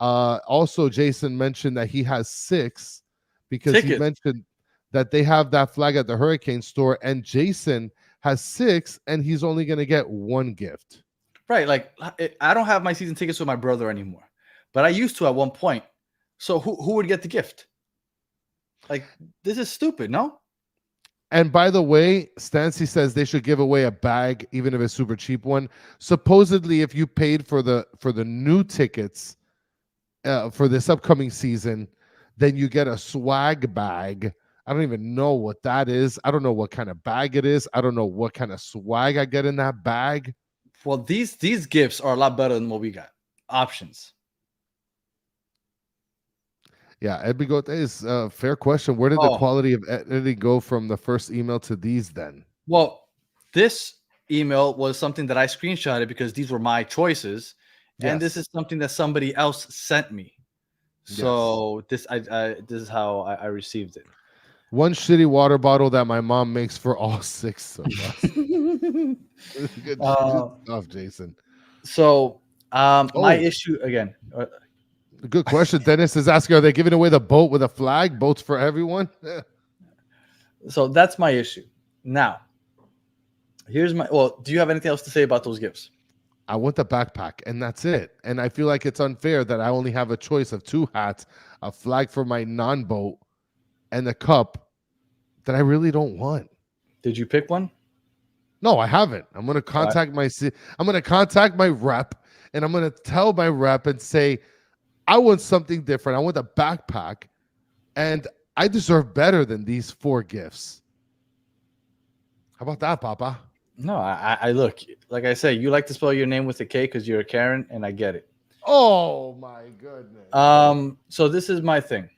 Speaker 3: Also, Jason mentioned that he has 6 because he mentioned that they have that flag at the Hurricane store, and Jason has 6 and he's only going to get 1 gift.
Speaker 2: Right. Like, I don't have my season tickets with my brother anymore, but I used to at one point. So who would get the gift? Like, this is stupid, no?
Speaker 3: And by the way, Stancy says they should give away a bag, even if it's a super cheap one. Supposedly, if you paid for the new tickets for this upcoming season, then you get a swag bag. I don't even know what that is. I don't know what kind of bag it is. I don't know what kind of swag I get in that bag.
Speaker 2: Well, these gifts are a lot better than what we got. Options.
Speaker 3: Yeah, Ed Bigote is a fair question. Where did the quality of editing go from the first email to these then?
Speaker 2: Well, this email was something that I screenshotted because these were my choices. Yes. And this is something that somebody else sent me. So this is how I received it.
Speaker 3: One shitty water bottle that my mom makes for all 6 of us. Good stuff, Jason.
Speaker 2: So, my issue again.
Speaker 3: Good question. Dennis is asking, are they giving away the boat with a flag? Boats for everyone?
Speaker 2: So that's my issue. Now, here's my. Well, do you have anything else to say about those gifts?
Speaker 3: I want the backpack, and that's it. And I feel like it's unfair that I only have a choice of 2 hats, a flag for my non-boat, and a cup that I really don't want.
Speaker 2: Did you pick one?
Speaker 3: No, I haven't. I'm going to contact my rep, and I'm going to tell my rep and say, I want something different. I want a backpack, and I deserve better than these 4 gifts. How about that, Papa?
Speaker 2: No, I look, like I say, you like to spell your name with a K because you're a Karen, and I get it.
Speaker 3: Oh my goodness.
Speaker 2: So this is my thing.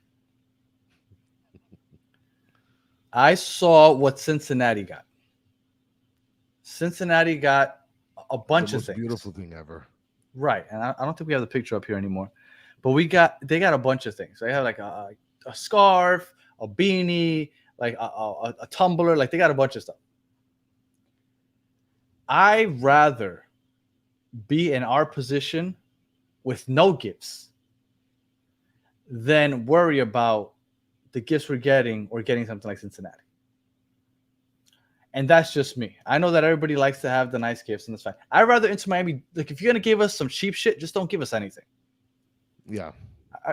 Speaker 2: I saw what Cincinnati got. Cincinnati got a bunch of things.
Speaker 3: Beautiful thing ever.
Speaker 2: Right, and I don't think we have the picture up here anymore, but they got a bunch of things. They have like a scarf, a beanie, like a tumbler. Like they got a bunch of stuff. I'd rather be in our position with no gifts than worry about the gifts we're getting or getting something like Cincinnati. And that's just me. I know that everybody likes to have the nice gifts, and that's fine. I'd rather Inter Miami, like if you're going to give us some cheap shit, just don't give us anything.
Speaker 3: Yeah.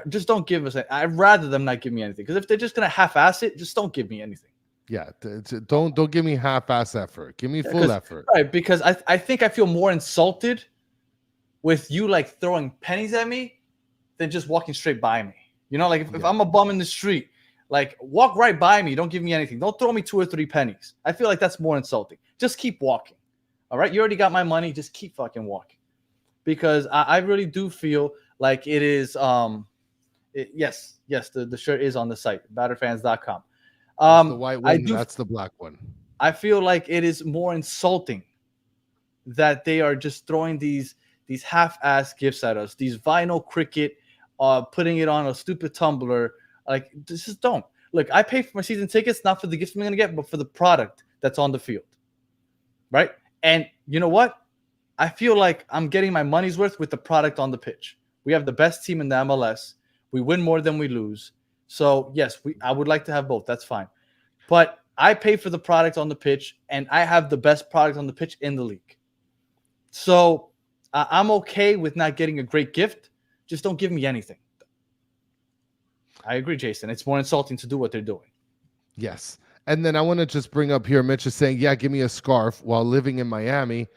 Speaker 2: Just don't give us it. I'd rather them not give me anything. Because if they're just going to half-ass it, just don't give me anything.
Speaker 3: Yeah, don't give me half-ass effort. Give me full effort.
Speaker 2: Right, because I think I feel more insulted with you like throwing pennies at me than just walking straight by me. You know, like if I'm a bum in the street, like walk right by me. Don't give me anything. Don't throw me 2 or 3 pennies. I feel like that's more insulting. Just keep walking. All right, you already got my money. Just keep fucking walking. Because I really do feel like it is. Yes, the shirt is on the site, batterfans.com.
Speaker 3: The white one, that's the black one.
Speaker 2: I feel like it is more insulting that they are just throwing these half-ass gifts at us. These vinyl cricket, putting it on a stupid tumbler. Like, just don't. Look, I pay for my season tickets, not for the gifts I'm going to get, but for the product that's on the field. Right? And you know what? I feel like I'm getting my money's worth with the product on the pitch. We have the best team in the MLS. We win more than we lose. So, yes, I would like to have both. That's fine. But I pay for the product on the pitch, and I have the best product on the pitch in the league. So, I'm okay with not getting a great gift. Just don't give me anything. I agree, Jason. It's more insulting to do what they're doing.
Speaker 3: Yes. And then I want to just bring up here, Mitch is saying, yeah, give me a scarf while living in Miami.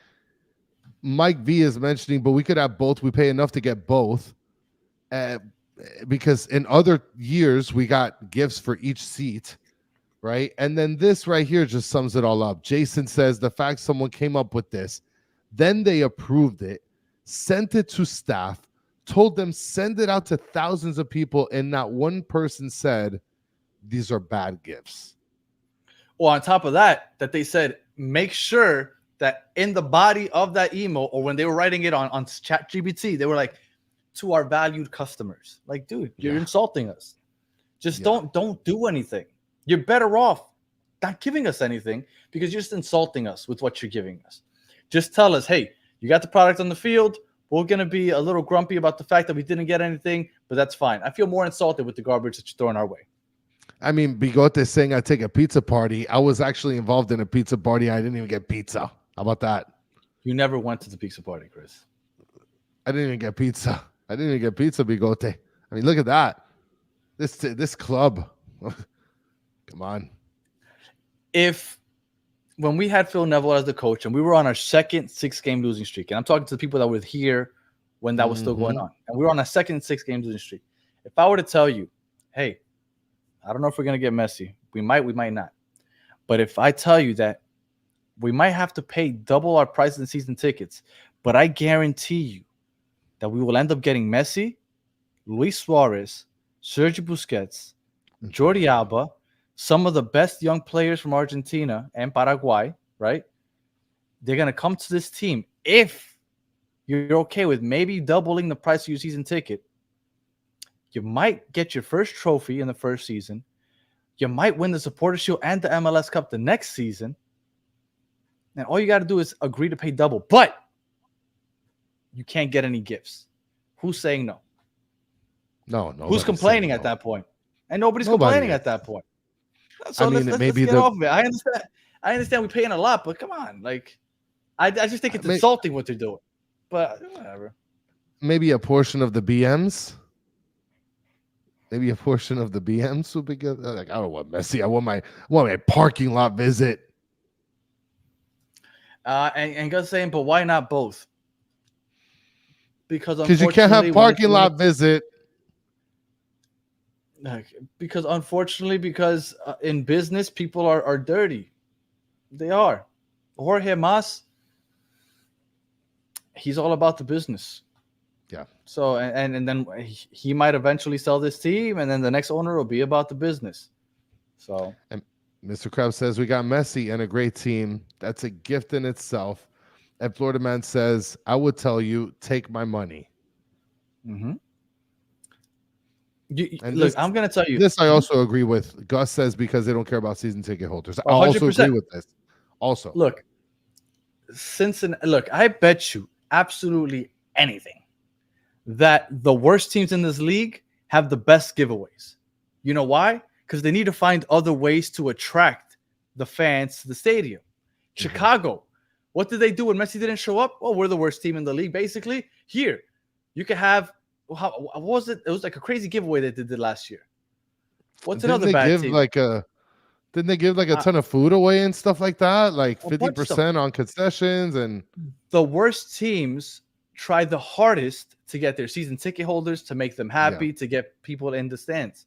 Speaker 3: Mike V is mentioning, but we could have both. We pay enough to get both. Because in other years, we got gifts for each seat, right? And then this right here just sums it all up. Jason says the fact someone came up with this, then they approved it, sent it to staff, told them send it out to thousands of people, and not one person said these are bad gifts.
Speaker 2: Well, on top of that they said make sure that in the body of that email, or when they were writing it on ChatGPT, they were like, to our valued customers. Like, dude, you're insulting us. Just don't do anything. You're better off not giving us anything because you're just insulting us with what you're giving us. Just tell us, hey, you got the product on the field. We're going to be a little grumpy about the fact that we didn't get anything, but that's fine. I feel more insulted with the garbage that you're throwing our way.
Speaker 3: I mean, Bigote saying I take a pizza party. I was actually involved in a pizza party. I didn't even get pizza. How about that?
Speaker 2: You never went to the pizza party, Chris.
Speaker 3: I didn't even get pizza. Bigote. I mean, look at that. This club. Come on.
Speaker 2: When we had Phil Neville as the coach and we were on our second 6-game losing streak, and I'm talking to the people that were here when that was still going on, and we were on a second 6-game losing streak. If I were to tell you, hey, I don't know if we're going to get Messi. We might not. But if I tell you that we might have to pay double our price in season tickets, but I guarantee you that we will end up getting Messi, Luis Suarez, Sergio Busquets, Jordi Alba, some of the best young players from Argentina and Paraguay, right? They're going to come to this team. If you're okay with maybe doubling the price of your season ticket, you might get your first trophy in the first season, You might win the Supporters Shield and the MLS Cup the next season. And all you got to do is agree to pay double. But you can't get any gifts. Who's saying no?
Speaker 3: No.
Speaker 2: Who's complaining at that point? And nobody's complaining at that point. So let's get off of it. I understand we're paying a lot, but come on. Like, I just think it's insulting what they're doing. But whatever.
Speaker 3: Maybe a portion of the BMs. Maybe a portion of the BMs would be good. Like, I don't want Messi. I want my parking lot visit.
Speaker 2: And Gus saying, but why not both? Because
Speaker 3: you can't have parking lot visit.
Speaker 2: Because unfortunately, in business, people are dirty. They are. Jorge Mas, he's all about the business.
Speaker 3: Yeah.
Speaker 2: So and then he might eventually sell this team, and then the next owner will be about the business. So.
Speaker 3: And Mr. Krabs says we got Messi and a great team. That's a gift in itself. And Florida Man says, I would tell you, take my money.
Speaker 2: Mm-hmm. Look, I'm going to tell you.
Speaker 3: This I also agree with. Gus says because they don't care about season ticket holders. I also agree with this. Also.
Speaker 2: Look, I bet you absolutely anything that the worst teams in this league have the best giveaways. You know why? Because they need to find other ways to attract the fans to the stadium. Mm-hmm. Chicago, what did they do when Messi didn't show up? Oh, we're the worst team in the league, basically. Here, you could have, what was it? It was like a crazy giveaway that they did last year. What's another bad team?
Speaker 3: Didn't they give like a ton of food away and stuff like that? Like 50% on concessions and
Speaker 2: the worst teams try the hardest to get their season ticket holders, to make them happy, to get people in the stands.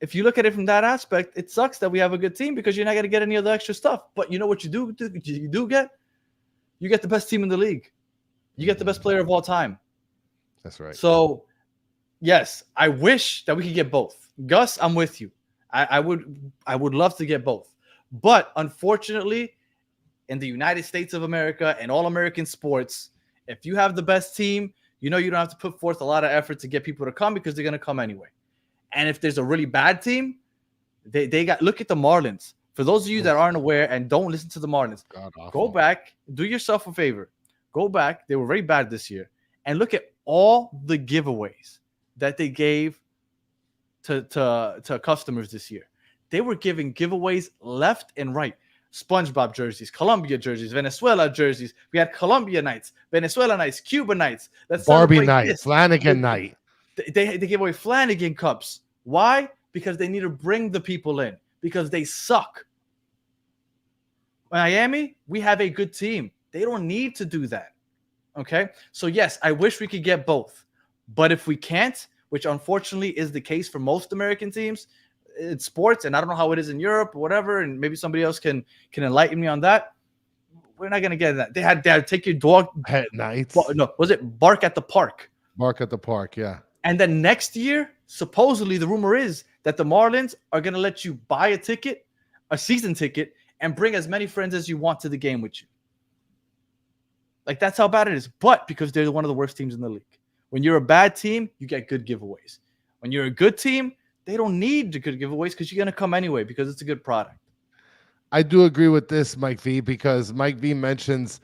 Speaker 2: If you look at it from that aspect, it sucks that we have a good team because you're not going to get any of the extra stuff. But you know what you do get? You get the best team in the league. You get the best player of all time.
Speaker 3: That's right.
Speaker 2: So, yes, I wish that we could get both. Gus, I'm with you. I would love to get both. But unfortunately, in the United States of America and all American sports, if you have the best team, you don't have to put forth a lot of effort to get people to come because they're going to come anyway. And if there's a really bad team, look at the Marlins. For those of you that aren't aware and don't listen to the Marlins, go back, do yourself a favor. Go back. They were very bad this year. And look at all the giveaways that they gave to customers this year. They were giving giveaways left and right. SpongeBob jerseys, Colombia jerseys, Venezuela jerseys. We had Colombia nights, Venezuela nights, Cuba nights.
Speaker 3: Barbie night, Flanagan night.
Speaker 2: They give away Flanagan cups. Why? Because they need to bring the people in. Because they suck. Miami, we have a good team. They don't need to do that. Okay? So yes, I wish we could get both. But if we can't, which unfortunately is the case for most American teams in sports, and I don't know how it is in Europe or whatever, and maybe somebody else can enlighten me on that. We're not going to get that. They had take your dog
Speaker 3: at night.
Speaker 2: No, was it Bark at the Park?
Speaker 3: Bark at the Park, yeah.
Speaker 2: And then next year, supposedly the rumor is that the Marlins are going to let you buy a ticket, a season ticket, and bring as many friends as you want to the game with you. Like, that's how bad it is. But because they're one of the worst teams in the league. When you're a bad team, you get good giveaways. When you're a good team, they don't need the good giveaways because you're going to come anyway because it's a good product.
Speaker 3: I do agree with this, Mike V, because Mike V mentions,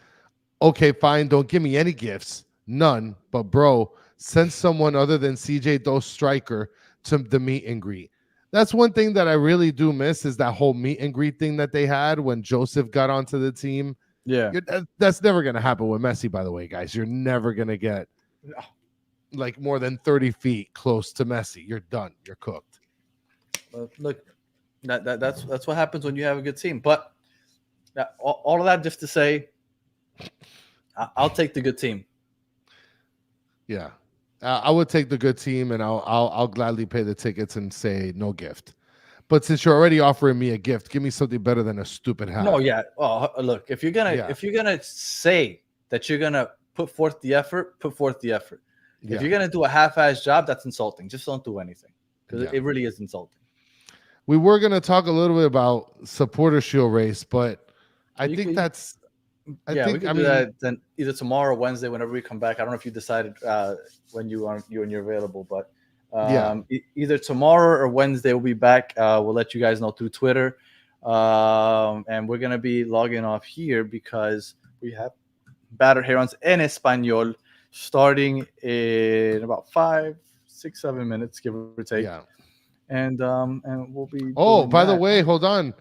Speaker 3: okay, fine, don't give me any gifts. None. But, bro, send someone other than CJ Dos Striker to the meet and greet. That's one thing that I really do miss is that whole meet and greet thing that they had when Joseph got onto the team.
Speaker 2: Yeah.
Speaker 3: That's never going to happen with Messi, by the way, guys. You're never going to get like more than 30 feet close to Messi. You're done. You're cooked.
Speaker 2: Look, that's what happens when you have a good team. But all of that just to say, I'll take the good team.
Speaker 3: Yeah, I would take the good team, and I'll gladly pay the tickets and say no gift. But since you're already offering me a gift, give me something better than a stupid hat.
Speaker 2: No, yeah. Oh, look, if you're gonna say that you're gonna put forth the effort, put forth the effort. Yeah. If you're gonna do a half-ass job, that's insulting. Just don't do anything because it really is insulting.
Speaker 3: We were gonna talk a little bit about supporter shield race, but I think that's.
Speaker 2: We can do that then either tomorrow or Wednesday, whenever we come back. I don't know if you decided when you're available, but Either tomorrow or Wednesday we'll be back. We'll let you guys know through Twitter. And we're going to be logging off here because we have Battered Herons en Español starting in about 5, 6, 7 minutes, give or take.
Speaker 3: Yeah.
Speaker 2: And we'll be.
Speaker 3: Oh, by the way, hold on.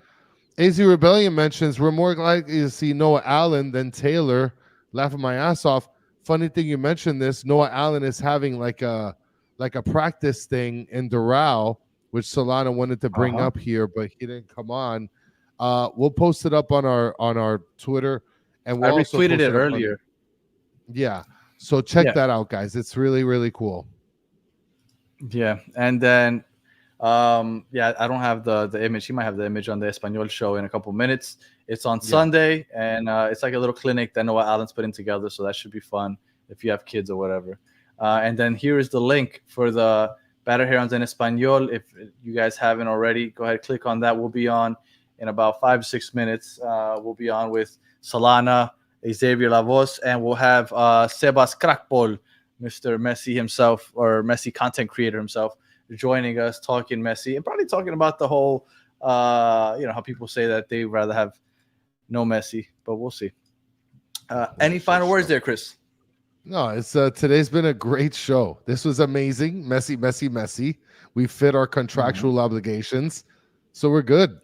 Speaker 3: AZ Rebellion mentions we're more likely to see Noah Allen than Taylor. Laughing my ass off. Funny thing you mentioned this. Noah Allen is having like a practice thing in Doral, which Solana wanted to bring up here, but he didn't come on. We'll post it up on our Twitter, and we'll
Speaker 2: I retweeted it earlier.
Speaker 3: Yeah, so check that out, guys. It's really, really cool.
Speaker 2: Yeah, and then I don't have the image. He might have the image on the Espanol show in a couple minutes. It's on Sunday, and it's like a little clinic that Noah Allen's putting together, so that should be fun if you have kids or whatever. And then here is the link for the Battered Herons en Español. If you guys haven't already, go ahead, click on that. We'll be on in about 5 or 6 minutes. We'll be on with Solana, Xavier Lavos, and we'll have Sebas Crackball, Mr. Messi himself, or Messi content creator himself, joining us, talking Messi, and probably talking about the whole, how people say that they rather have no Messi, but we'll see. Any final words there, Chris?
Speaker 3: No, it's today's been a great show. This was amazing. Messi. We fit our contractual obligations, so we're good.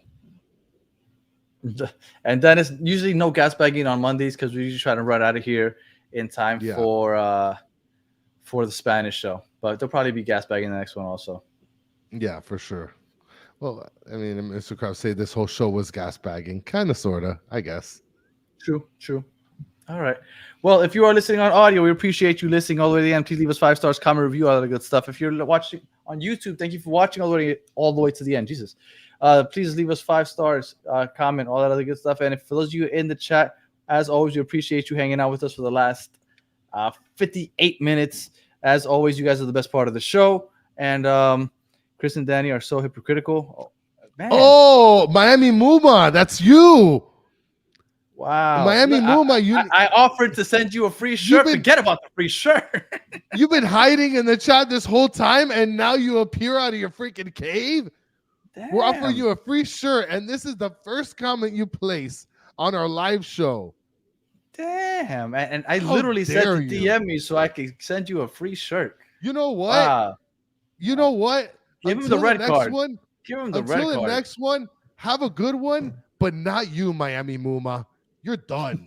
Speaker 2: And then it's usually no gas bagging on Mondays because we usually try to run out of here in time for the Spanish show. But there'll probably be gas bagging the next one also.
Speaker 3: Yeah, for sure. Well, I mean, Mr. Krabs say this whole show was gas bagging, kind of, sorta, I guess.
Speaker 2: True. All right. Well, if you are listening on audio, we appreciate you listening all the way to the end. Please leave us 5 stars, comment, review, all that good stuff. If you're watching on YouTube, thank you for watching all the way to the end. Jesus. Please leave us 5 stars, comment, all that other good stuff. And for those of you in the chat, as always, we appreciate you hanging out with us for the last 58 minutes. As always, you guys are the best part of the show. And Chris and Danny are so hypocritical.
Speaker 3: Oh, Miami Muma, that's you.
Speaker 2: Wow.
Speaker 3: Miami Muma,
Speaker 2: I offered to send you a free shirt. Forget about the free shirt.
Speaker 3: You've been hiding in the chat this whole time, and now you appear out of your freaking cave? Damn. We're offering you a free shirt, and this is the first comment you place on our live show.
Speaker 2: Damn. And I literally said to DM me so I could send you a free shirt.
Speaker 3: You know what? You know what?
Speaker 2: Give him the red card.
Speaker 3: Give him the red card. Until the next one, have a good one, but not you, Miami Muma. You're done.